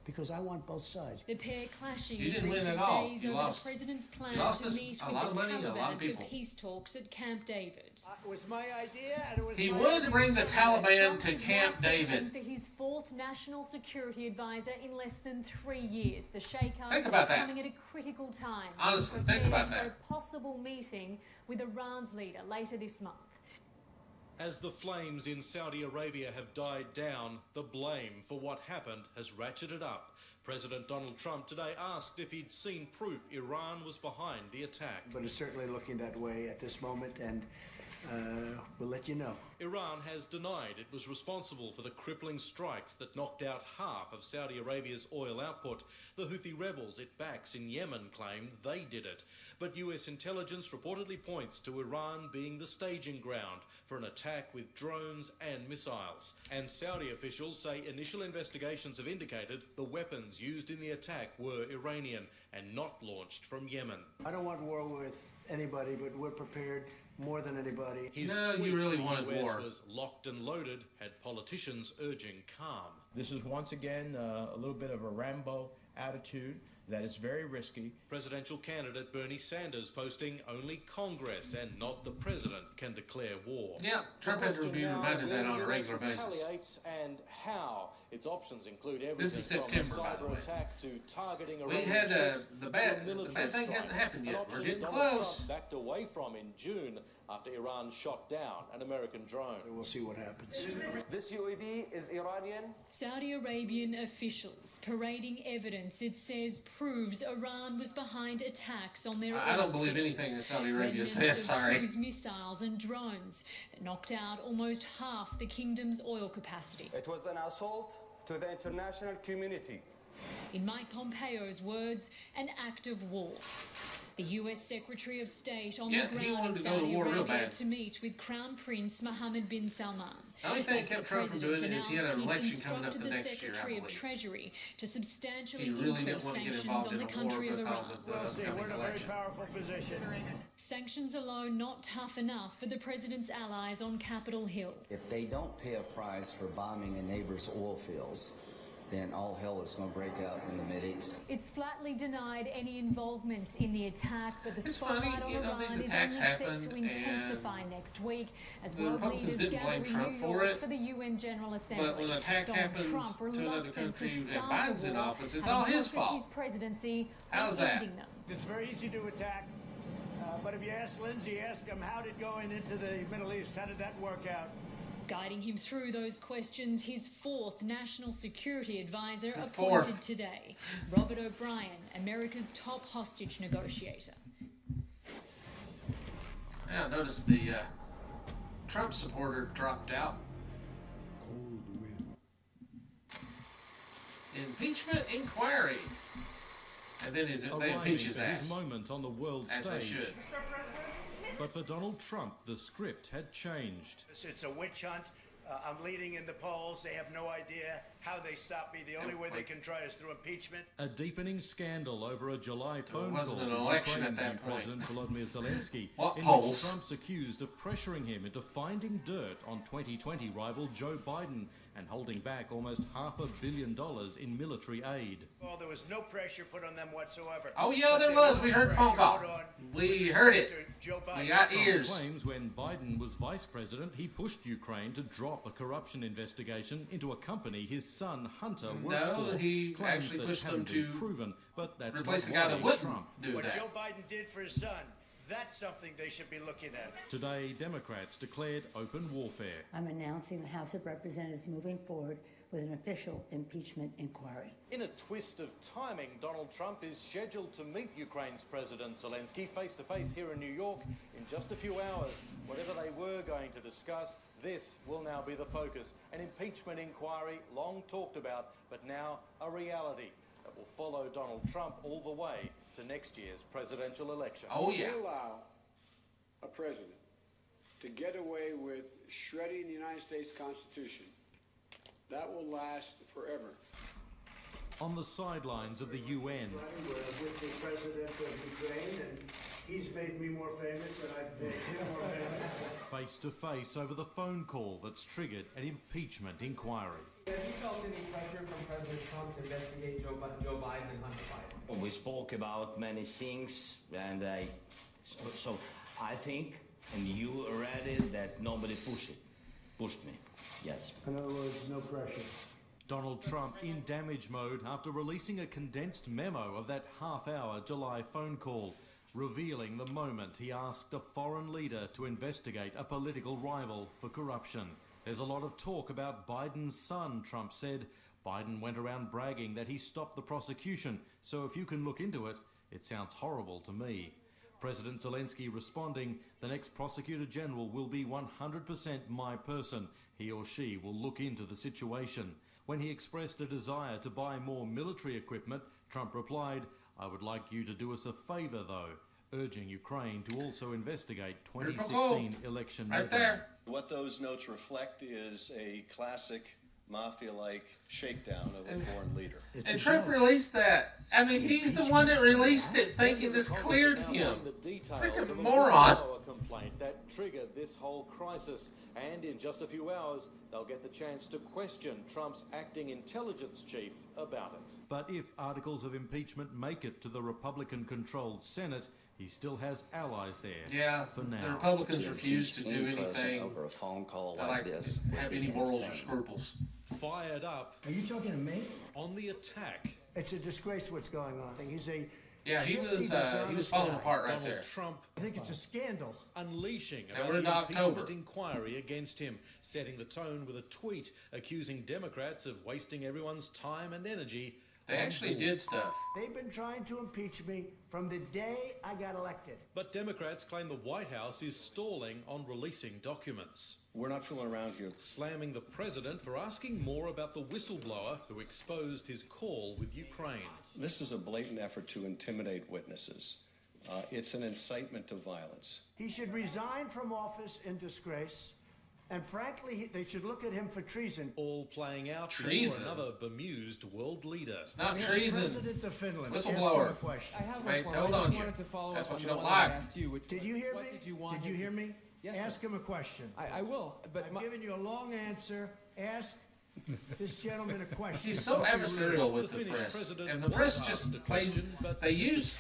because I want both sides. The pair clashing You in didn't win recent at all. days You over lost. the president's plan You lost to us meet a with lot of the money and a lot of Taliban people. for peace talks at Camp David. It was my idea, and it was He my wanted to bring the Taliban Trump to is Camp now searching David. for his fourth national security advisor in less than 3 years. The shake-up Think about is that. coming at a critical time. Honestly, He think about prepares that. for a possible meeting with Iran's leader later this month. As the flames in Saudi Arabia have died down, the blame for what happened has ratcheted up. President Donald Trump today asked if he'd seen proof Iran was behind the attack. But it's certainly looking that way at this moment, and we'll let you know. Iran has denied it was responsible for the crippling strikes that knocked out half of Saudi Arabia's oil output. The Houthi rebels it backs in Yemen claim they did it. But US intelligence reportedly points to Iran being the staging ground for an attack with drones and missiles. And Saudi officials say initial investigations have indicated the weapons used in the attack were Iranian and not launched from Yemen. I don't want war with anybody, but we're prepared more than anybody. His No, you tweet really to the wanted US war. was locked and loaded, had politicians urging calm. This is once again a little bit of a Rambo attitude that is very risky. Presidential candidate Bernie Sanders posting only Congress and not the president can declare war. Yeah, Trump had to be reminded of that on a regular basis. And how its options include everything This is September, from a by the way. cyber attack to targeting We had the bad things haven't happened yet. We're getting close. Backed away from in June after Iran shot down an American drone. We'll see what happens. This UAV is Iranian. Saudi Arabian officials parading evidence it says proves Iran was behind attacks on their I don't believe anything that Saudi Arabia says, sorry. Cruise missiles and drones that knocked out almost half the kingdom's oil capacity. It was an assault to the international community. In Mike Pompeo's words, an act of war. The US Secretary of State on the ground in Saudi Arabia to meet with Crown Prince Mohammed bin Salman. The only thing that kept Trump from doing it is he had an election coming up the the next year, I Secretary of believe. Treasury to substantially He really didn't increase want to get sanctions involved on in the a war country of Iran. because of the upcoming election. Powerful position. Sanctions alone not tough enough for the president's allies on Capitol Hill. If they don't pay a price for bombing a neighbor's oil fields, then all hell is going to break out in the Mideast. It's flatly denied any involvement in the attack, but the spotlight on Iran these is attacks only set happen, to intensify next week as the world Republicans leaders didn't blame gather in Trump New for York it, for the UN General Assembly. But when an attack Donald happens Trump, to another reluctant country to and start Biden's a in war, office, it's having all his focused fault. his presidency How's on that? ending them. It's very easy to attack, but if you ask Lindsey, ask him how did going into the Middle East, how did that work out? Guiding him through those questions, his fourth national security advisor The appointed fourth. today, Robert O'Brien, America's top hostage negotiator. Yeah, notice the Trump supporter dropped out. Impeachment inquiry. And then they impeach his Arriving for ass. moment on the world As they stage. should. But for Donald Trump, the script had changed. It's a witch hunt. I'm leading in the polls. They have no idea how they stop me. The only way they can try is through impeachment. A deepening scandal over a July phone wasn't call an election with at that point. President Volodymyr Zelensky, What in polls? which Trump's accused of pressuring him into finding dirt on 2020 rival Joe Biden and holding back almost $500 million in military aid. Well, there was no pressure put on them whatsoever. Oh yeah, But there was. We heard phone pressure call. put on We heard it. Mr. Joe Biden. We got Trump ears. claims when Biden was vice president, he pushed Ukraine to drop a corruption investigation into a company his son Hunter worked No, for. he Claims actually that pushed them haven't been to proven, but that's replace not the guy that worrying wouldn't Trump. do What that. Joe Biden did for his son, that's something they should be looking at. Today, Democrats declared open warfare. I'm announcing the House of Representatives moving forward with an official impeachment inquiry. In a twist of timing, Donald Trump is scheduled to meet Ukraine's President Zelensky face-to-face here in New York in just a few hours. Whatever they were going to discuss, this will now be the focus. An impeachment inquiry long talked about, but now a reality that will follow Donald Trump all the way to next year's presidential election. Oh yeah. If we allow a president to get away with shredding the United States Constitution, that will last forever. On the sidelines of the UN, We're with the president of Ukraine, and he's made me more famous, and I've made him more famous. face-to-face over the phone call that's triggered an impeachment inquiry. Have you felt any pressure from President Trump to investigate Joe Biden and Hunter Biden? We spoke about many things, and so I think, and you read it, that nobody pushed me. Yes. In other words, no pressure. Donald Trump in damage mode after releasing a condensed memo of that half-hour July phone call, revealing the moment he asked a foreign leader to investigate a political rival for corruption. There's a lot of talk about Biden's son, Trump said. Biden went around bragging that he stopped the prosecution, so if you can look into it, it sounds horrible to me. President Zelensky responding, the next prosecutor general will be 100% my person. He or she will look into the situation. When he expressed a desire to buy more military equipment, Trump replied, I would like you to do us a favor though, urging Ukraine to also investigate 2016 election right meddling. there. What those notes reflect is a classic mafia-like shakedown of a foreign leader. And Trump released that. I mean, he's the one that released it, thinking this cleared him. Freaking moron. Complaint that triggered this whole crisis, and in just a few hours they'll get the chance to question Trump's acting intelligence chief about it. But if articles of impeachment make it to the Republican-controlled Senate, he still has allies there. Yeah, for now. the Republicans refuse to do anything over a phone call like this. Have any morals or scruples. Fired up. Are you talking to me? On the attack. It's a disgrace what's going on. He's a Yeah, he was falling apart right there. Trump, I think it's a scandal. Unleashing And about we're in the October. impeachment inquiry against him, setting the tone with a tweet accusing Democrats of wasting everyone's time and energy. They actually did stuff. They've been trying to impeach me from the day I got elected. But Democrats claim the White House is stalling on releasing documents. We're not fooling around here. Slamming the president for asking more about the whistleblower who exposed his call with Ukraine. This is a blatant effort to intimidate witnesses. It's an incitement to violence. He should resign from office in disgrace. And frankly, they should look at him for treason. All playing out Treason? for another bemused world leader. It's not treason. President of Finland. Whistleblower. I have Wait, one hold I just on you. wanted to follow That's up what on you the don't one that I like. asked you. Which Did was, you hear what me? Did you want Did you hear me? Yes, Ask him a question. I will, but I've given you a long answer. Ask this gentleman a question. He's so adversarial with the press, and the press just plays. They use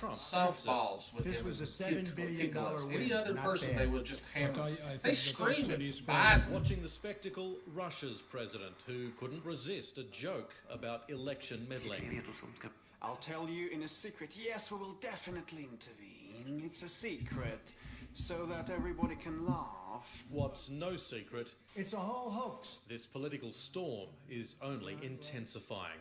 softballs with This him. was a $7 billion Any win, other not person, bad. they would just hammer. I They think scream that at is Biden. Watching the spectacle, Russia's president, who couldn't resist a joke about election meddling. I'll tell you in a secret. Yes, we will definitely intervene. It's a secret, so that everybody can laugh. What's no secret, It's a whole hoax. this political storm is only intensifying.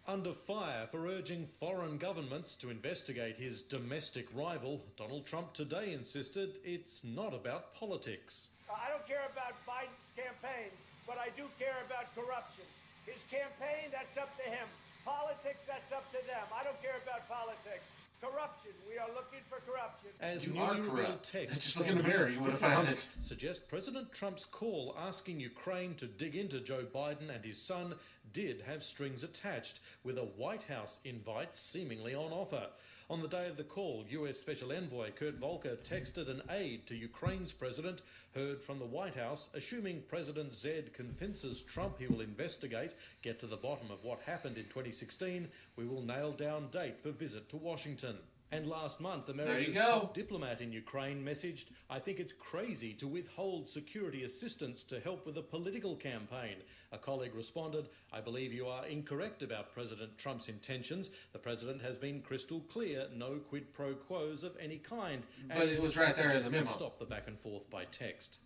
Under fire for urging foreign governments to investigate his domestic rival, Donald Trump today insisted it's not about politics. I don't care about Biden's campaign, but I do care about corruption. His campaign, that's up to him. Politics, that's up to them. I don't care about politics. Corruption, we are looking for corruption. As You newly are revealed corrupt. texts Just look in the from mirror, you would have found it. suggest President Trump's call asking Ukraine to dig into Joe Biden and his son did have strings attached, with a White House invite seemingly on offer. On the day of the call, US Special Envoy Kurt Volker texted an aide to Ukraine's president, heard from the White House, assuming President Zed convinces Trump he will investigate, get to the bottom of what happened in 2016, we will nail down date for visit to Washington. And last month, America's go. top diplomat in Ukraine messaged, I think it's crazy to withhold security assistance to help with a political campaign. A colleague responded, I believe you are incorrect about President Trump's intentions. The president has been crystal clear, no quid pro quos of any kind. But it was right there in the memo. Stop the back and forth by text.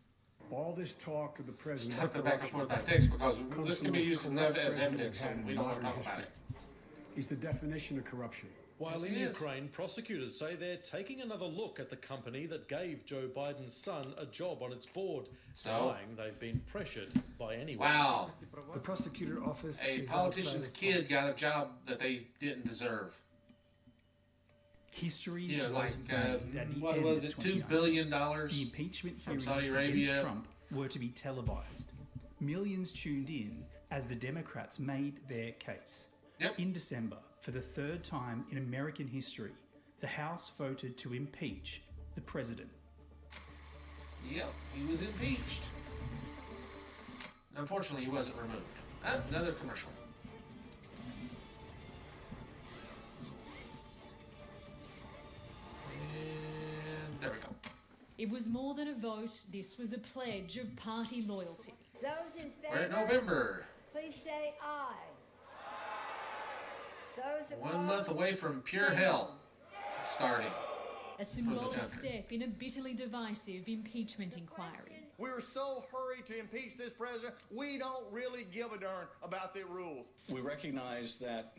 All this talk of the president. Stop the back and forth by text, because this can be used as evidence, and we don't want to talk about it. He's the definition of corruption. While Yes, in he is. Ukraine, prosecutors say they're taking another look at the company that gave Joe Biden's son a job on its board, implying they've been pressured by anyone. Wow. The prosecutor office. A is politician's outside kid got a job that they didn't deserve. History Yeah, was like, made at the what end was of it, $2 2019. billion The impeachment from hearings Saudi against Arabia. Trump were to be televised. Millions tuned in as the Democrats made their case. In December, for the third time in American history, the House voted to impeach the president. Yep, he was impeached. Unfortunately, he wasn't removed. Another commercial. And there we go. It was more than a vote, this was a pledge of party loyalty. Those in favor, We're in November. please say aye. Those 1 month away from pure hell starting. A For the symbolic country. step in a bitterly divisive impeachment inquiry. We're so hurried to impeach this president, we don't really give a darn about the rules. We recognize that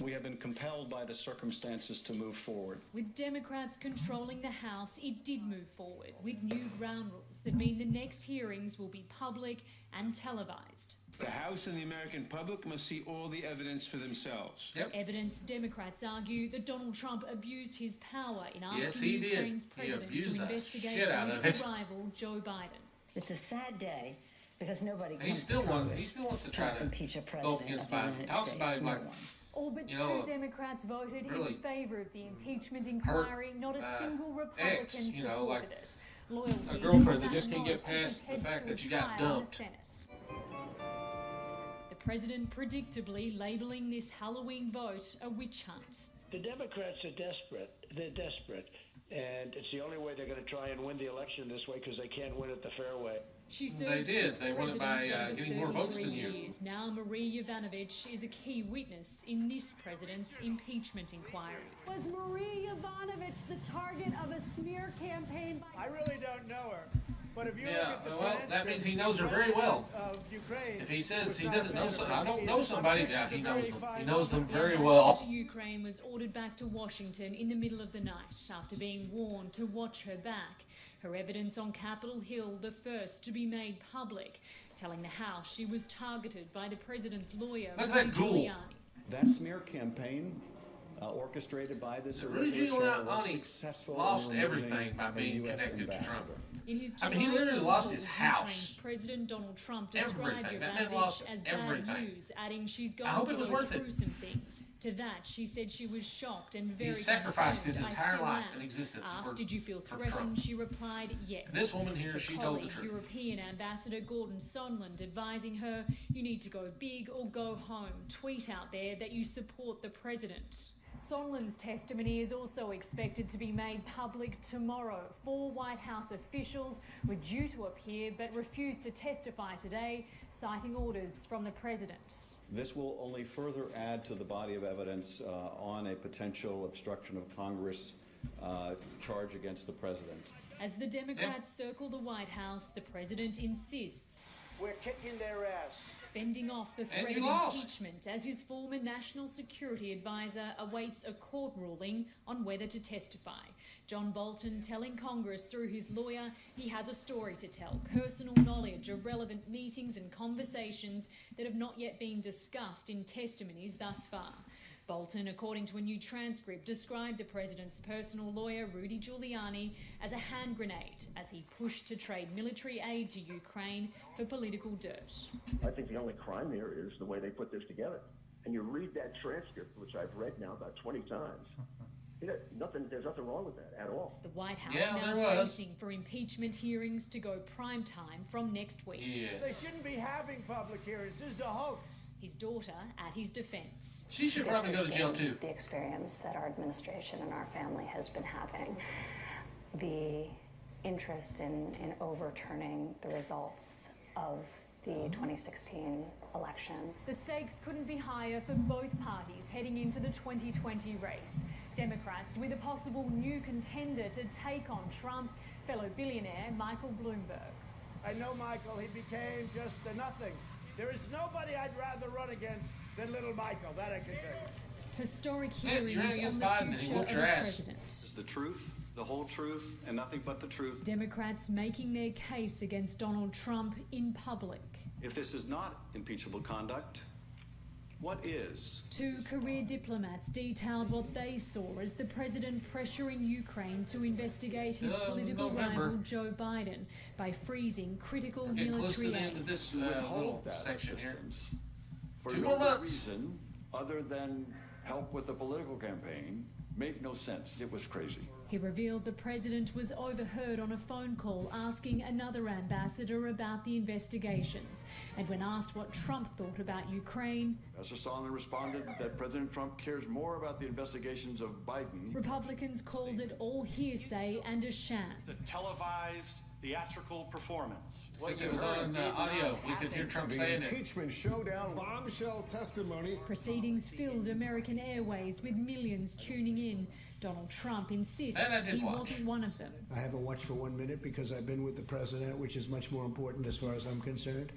we have been compelled by the circumstances to move forward. With Democrats controlling the House, it did move forward with new ground rules that mean the next hearings will be public and televised. The House and the American public must see all the evidence for themselves. Evidence Democrats argue that Donald Trump abused his power in asking Yes, he did. Ukraine's He president abused to the investigate shit out of political it. rival Joe Biden. It's a sad day Because nobody And he comes still to Congress wants to try to impeach a go president against of the Biden. United Talks States. about him like, No one. All but you know, two Democrats voted really in favor of the impeachment inquiry. Not a single Republican ex, you know, supported like it. Loyalty a girlfriend that to just can't get Moss past the heads fact to that you a got trial in the dumped. Senate. The president predictably labelling this Halloween vote a witch hunt. The Democrats are desperate. They're desperate. And it's the only way they're going to try and win the election this way because they can't win it the fair way. She They served did. six They won it by presidents over getting more votes 33 than you. years. Now Marie Yovanovitch is a key witness in this president's impeachment inquiry. Was Marie Yovanovitch the target of a smear campaign? I really don't know her, but if you Yeah, look at the well, that means he transcript, knows her very well. of Ukraine, If he says was he not a doesn't know fan of something, I don't her. know somebody, I'm sure yeah, she's he a knows very them. fine He knows them woman. very The well. ambassador to Ukraine was ordered back to Washington in the middle of the night after being warned to watch her back. Her evidence on Capitol Hill, the first to be made public, telling the House she was targeted by the president's lawyer, Look at that Rudy ghoul. Giuliani. That smear campaign, orchestrated by this Rudy irregular chair, was Giuliani successful lost in removing everything by a being US connected to ambassador. Trump. In his I mean, he July literally phone lost call his with house. Ukraine, President Donald Trump described Everything. That man Yovanovitch lost as everything. bad news, adding she's going I hope to it was go worth it. through some things. To that, she said she was shocked and very He sacrificed his concerned. I entire still life am. and existence Asked, for- did you feel for threatened? Trump. She replied, yes. This woman here, Her she told the colleague, truth. European Ambassador Gordon Sondland advising her, you need to go big or go home. Tweet out there that you support the president. Sondland's testimony is also expected to be made public tomorrow. 4 White House officials were due to appear but refused to testify today, citing orders from the president. This will only further add to the body of evidence on a potential obstruction of Congress charge against the president. As the Democrats circle the White House, the president insists, We're kicking their ass. fending off the threat you of lost. impeachment as his former national security advisor awaits a court ruling on whether to testify. John Bolton telling Congress through his lawyer he has a story to tell, personal knowledge of relevant meetings and conversations that have not yet been discussed in testimonies thus far. Bolton, according to a new transcript, described the president's personal lawyer, Rudy Giuliani, as a hand grenade as he pushed to trade military aid to Ukraine for political dirt. I think the only crime here is the way they put this together. And you read that transcript, which I've read now about 20 times. There's nothing wrong with that at all. The White House Yeah, now there was. bracing for impeachment hearings to go prime time from next week. They Yes. shouldn't be having public hearings. This is a hoax. His daughter at his defense. She should probably go to jail too. The experience that our administration and our family has been having, the interest in overturning the results of the 2016 election. The stakes couldn't be higher for both parties heading into the 2020 race. Democrats with a possible new contender to take on Trump, fellow billionaire Michael Bloomberg. I know Michael. He became just a nothing. There is nobody I'd rather run against than little Michael. That I can tell you. Historic Yeah, hearings you ran against on the Biden and he future whooped of your the ass. president. Is the truth, the whole truth, and nothing but the truth. Democrats making their case against Donald Trump in public. If this is not impeachable conduct, what is? 2 career diplomats detailed what they saw as the president pressuring Ukraine to investigate his Still political November. rival Joe Biden by freezing critical We're getting close to military the end aid. of this Withhold little that section here. assistance for 2 no more good months. reason other than help with the political campaign made no sense. It was crazy. He revealed the president was overheard on a phone call asking another ambassador about the investigations. And when asked what Trump thought about Ukraine, Ambassador Sondland responded that President Trump cares more about the investigations of Biden. Republicans called it all hearsay and a sham. It's a televised theatrical performance. Like it was on audio. We could hear Trump saying it. Impeachment showdown, bombshell testimony. Proceedings filled American airways with millions tuning in. Donald Trump insists That I did he watch. wasn't one of them. I haven't watched for 1 minute because I've been with the president, which is much more important as far as I'm concerned.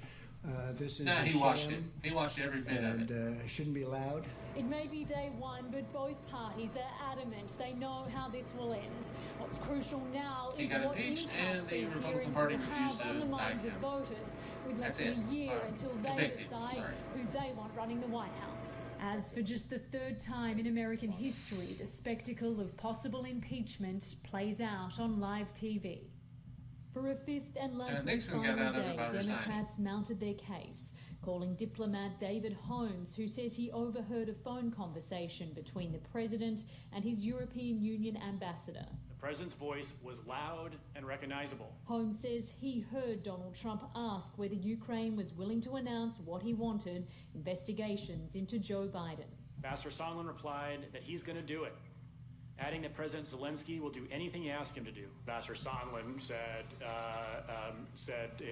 This is Nah, a he watched it. sham, He watched every bit of and it. shouldn't be allowed. It may be day one, but both parties are adamant they know how this will end. What's crucial now He is got what impeached, impact and the these Republican hearings Party will refused have on to the minds indict of him. voters, with less That's than it. a year All right. until they Convicted. decide Sorry. who they want running the White House. As for just the 3rd time in American history, the spectacle of possible impeachment plays out on live TV. For a fifth and likely Nixon got final out of it day, by resigning. Democrats mounted their case, calling diplomat David Holmes, who says he overheard a phone conversation between the president and his European Union ambassador. The president's voice was loud and recognizable. Holmes says he heard Donald Trump ask whether Ukraine was willing to announce what he wanted, investigations into Joe Biden. Ambassador Sondland replied that he's going to do it, adding that President Zelensky will do anything you ask him to do. Ambassador Sondland said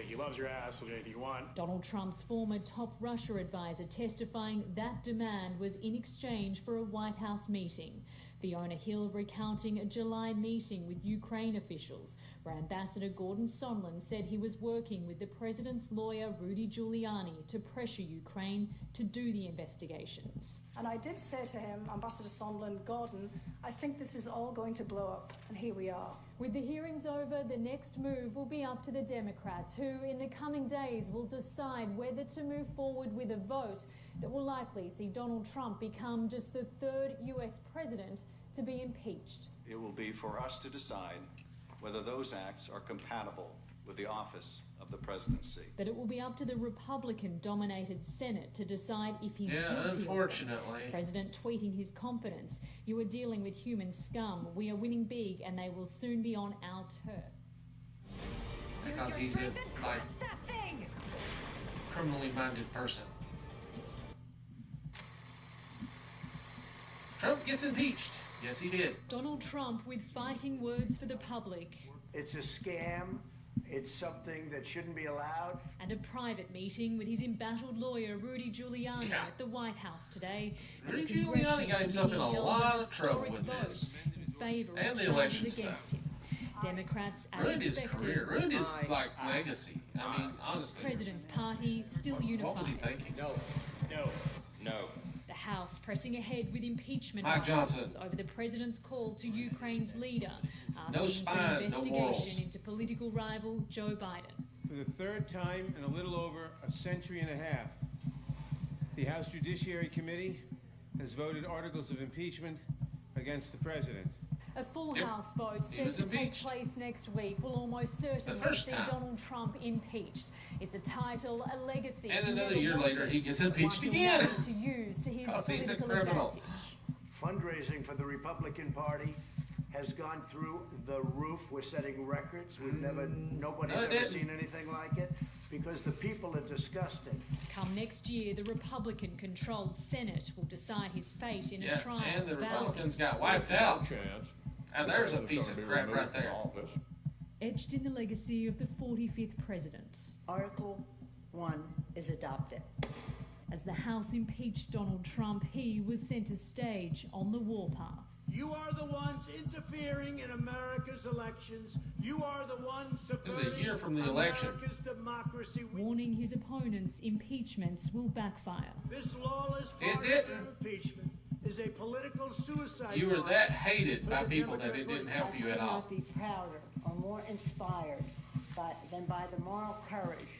he loves your ass, he'll do anything you want. Donald Trump's former top Russia advisor testifying that demand was in exchange for a White House meeting. Fiona Hill recounting a July meeting with Ukraine officials, where Ambassador Gordon Sondland said he was working with the president's lawyer Rudy Giuliani to pressure Ukraine to do the investigations. And I did say to him, Ambassador Sondland, Gordon, I think this is all going to blow up, and here we are. With the hearings over, the next move will be up to the Democrats, who in the coming days will decide whether to move forward with a vote that will likely see Donald Trump become just the third US president to be impeached. It will be for us to decide whether those acts are compatible with the office of the presidency. But it will be up to the Republican-dominated Senate to decide if he's guilty. Unfortunately. President tweeting his confidence. You are dealing with human scum. We are winning big and they will soon be on our turf. Because he's a criminally minded person. Trump gets impeached. Yes, he did. Donald Trump with fighting words for the public. It's a scam. It's something that shouldn't be allowed. And a private meeting with his embattled lawyer Rudy Giuliani at the White House today. Rudy Giuliani got himself in a lot of trouble with this. In favor and of the charges election against stuff. him. Democrats, as Ruined expected. his career. Ruined his legacy. I mean, honestly. President's party still unified. What was he thinking? No. The House pressing ahead with impeachment Mike articles Johnson. over the president's call to Ukraine's leader, No asking spine, for no an investigation morals. into political rival Joe Biden. For the third time in a little over a century and a half, the House Judiciary Committee has voted articles of impeachment against the president. A full Yep. House vote He set was to take impeached. place next week will almost certainly first see time. Donald Trump impeached. It's a title, a legacy. And he another never year later, wanted, he gets one impeached he'll again. want to use to his 'Cause he's a political criminal. advantage. Fundraising for the Republican Party has gone through the roof. We're setting records. Nobody's No, it ever didn't. seen anything like it because the people are disgusting. Come next year, the Republican-controlled Senate will decide his fate in a Yeah, trial. and the ballot. Republicans got wiped out. And there's a piece of crap right there. Etched in the legacy of the 45th president. Article 1 is adopted. As the House impeached Donald Trump, he was center stage on the warpath. You are the ones interfering in America's elections. You are the ones subverting This is a year from the election. America's democracy. Warning his opponents impeachments will backfire. This lawless It partisan didn't. impeachment is a political suicide. You were watch that hated for by the people that Democrat it didn't Party. help you at I all. could not be prouder or more inspired than by the moral courage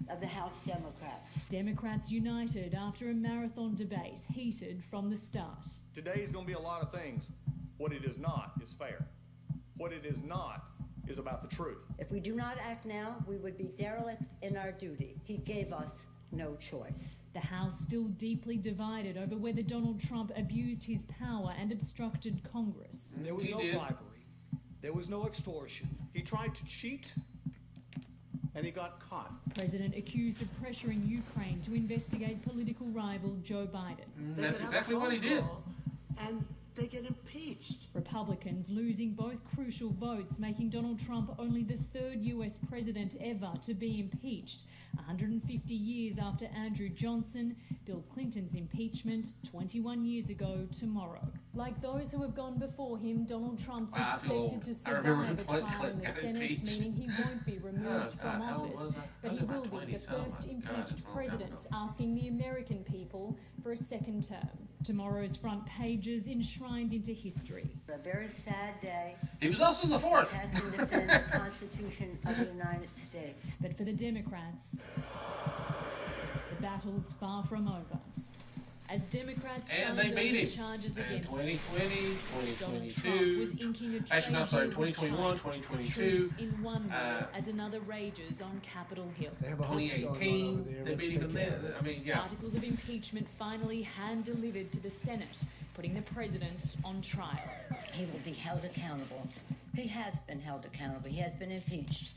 of the House Democrats. Democrats united after a marathon debate heated from the start. Today is going to be a lot of things. What it is not is fair. What it is not is about the truth. If we do not act now, we would be derelict in our duty. He gave us no choice. The House still deeply divided over whether Donald Trump abused his power and obstructed Congress. There was He no did. bribery. There was no extortion. He tried to cheat, and he got caught. President accused of pressuring Ukraine to investigate political rival Joe Biden. That's They can have exactly a what he phone did. call And they get impeached. Republicans losing both crucial votes, making Donald Trump only the third US president ever to be impeached, 150 years after Andrew Johnson, Bill Clinton's impeachment 21 years ago tomorrow. Like those who have gone before him, Donald Trump's Wow, I feel expected to old. I remember survive a when trial in the Clinton got Senate, impeached. meaning he won't be removed from how old office. was I? I But was he in my will be the 20s. Oh my first God, impeached it's a long time president, ago. asking the American people for a second term. Tomorrow's front pages enshrined into history. A very sad day. He was also the fourth. We had to defend the Constitution of the United States. But for the Democrats, the battle's far from over. as Democrats And signed they beat over him. charges And against 2020, Donald 2022. Trump was inking a Actually, no, trade sorry, deal with 2021, China. 2022. Truce in one war as another rages on Capitol Hill. They have a hoax going on over 2018, there. they Let's beat take him care then. of it. I mean, yeah. Articles of impeachment finally hand-delivered to the Senate, putting the president on trial. He will be held accountable. He has been held accountable. He has been impeached.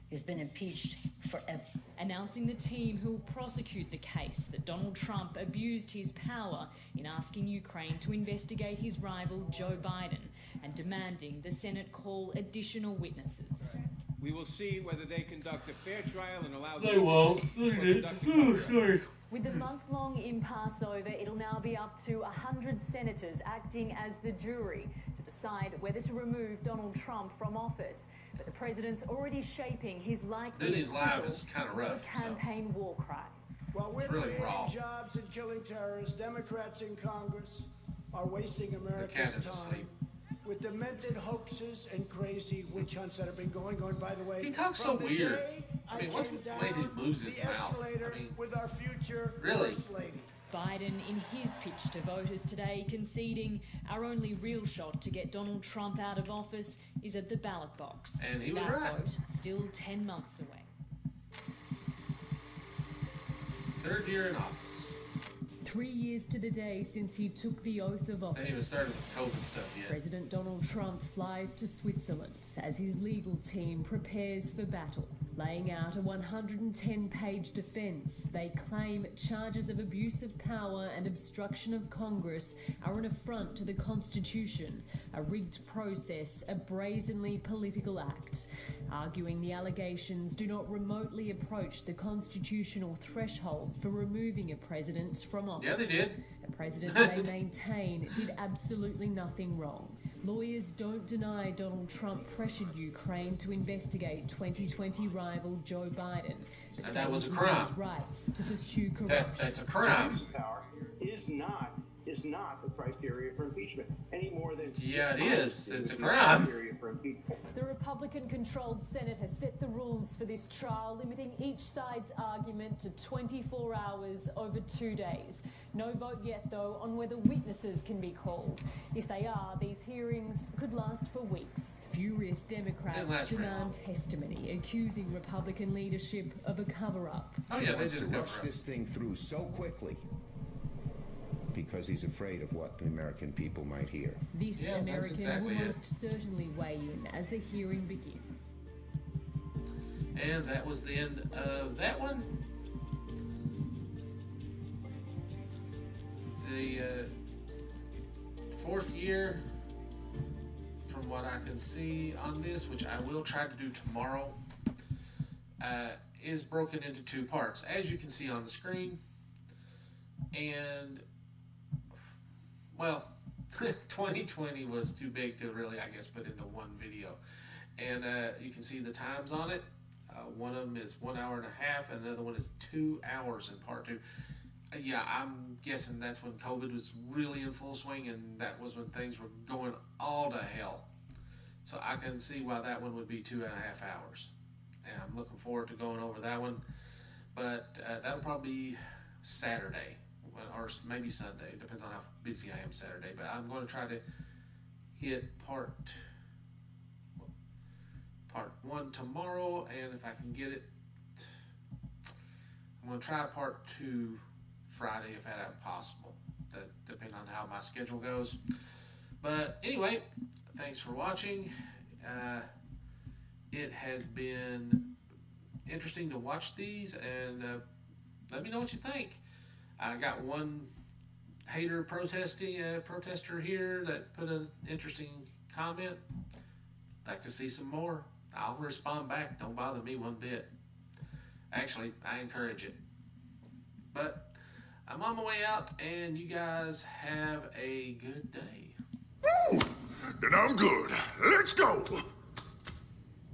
He's been impeached forever. Announcing the team who will prosecute the case that Donald Trump abused his power in asking Ukraine to investigate his rival Joe Biden and demanding the Senate call additional witnesses. We will see whether they conduct a fair trial and allow They won't. They did. Oh, sorry. With the month-long impasse over, it'll now be up to 100 senators acting as the jury to decide whether to remove Donald Trump from office. But the president's already shaping his likely Doing his live acquittal is kind of into rough. a campaign war cry. While we're It's really creating raw. jobs and killing terrorists, Democrats in Congress are wasting The cat America's is time asleep. with demented hoaxes and crazy witch hunts that have been going on. By the way, He talks from so the weird. day I mean, what's came with the way he down moves his the mouth? escalator I mean, with our future really? First Lady. Biden, in his pitch to voters today, conceding our only real shot to get Donald Trump out of office is at the ballot box. And he was that right. vote still 10 months away. Third year in office. 3 years to the day since he took the oath of office. They ain't even started with COVID stuff yet. President Donald Trump flies to Switzerland as his legal team prepares for battle. Laying out a 110-page defense, they claim charges of abuse of power and obstruction of Congress are an affront to the Constitution, a rigged process, a brazenly political act, arguing the allegations do not remotely approach the constitutional threshold for removing a president from office. Yeah, they did. A president they maintain did absolutely nothing wrong. Lawyers don't deny Donald Trump pressured Ukraine to investigate 2020 rival Joe Biden. but And that was a say he crime. has rights to pursue corruption. That's a crime. Power is not the criteria for impeachment any more than Yeah, it is. It's a the crime. criteria for impeachment. The Republican-controlled Senate has set the rules for this trial, limiting each side's argument to 24 hours over 2 days. No vote yet, though, on whether witnesses can be called. If they are, these hearings could last for weeks. Furious Democrats last very demand testimony, accusing Republican leadership of a cover-up. Oh, yeah, they did a Rush cover-up. this thing through so quickly because he's afraid of what the American people might hear. This Yeah, that's American exactly will it. most certainly weigh in as the hearing begins. And that was the end of that one. The fourth year, from what I can see on this, which I will try to do tomorrow, is broken into two parts, as you can see on the screen. And, well, 2020 was too big to really, I guess, put into one video. And you can see the times on it. One of them is 1 hour and a half, and another one is 2 hours in part two. Yeah, I'm guessing that's when COVID was really in full swing, and that was when things were going all to hell. So I can see why that one would be 2.5 hours. And I'm looking forward to going over that one. But that'll probably be Saturday, or maybe Sunday. Depends on how busy I am Saturday. But I'm going to try to hit part one tomorrow, and if I can get it, I'm going to try part two Friday if that's possible. That depends on how my schedule goes. But anyway, thanks for watching. It has been interesting to watch these, and let me know what you think. I got one hater protester here that put an interesting comment. Like to see some more? I'll respond back. Don't bother me one bit. Actually, I encourage it. But I'm on my way out, and you guys have a good day. Then I'm good. Let's go.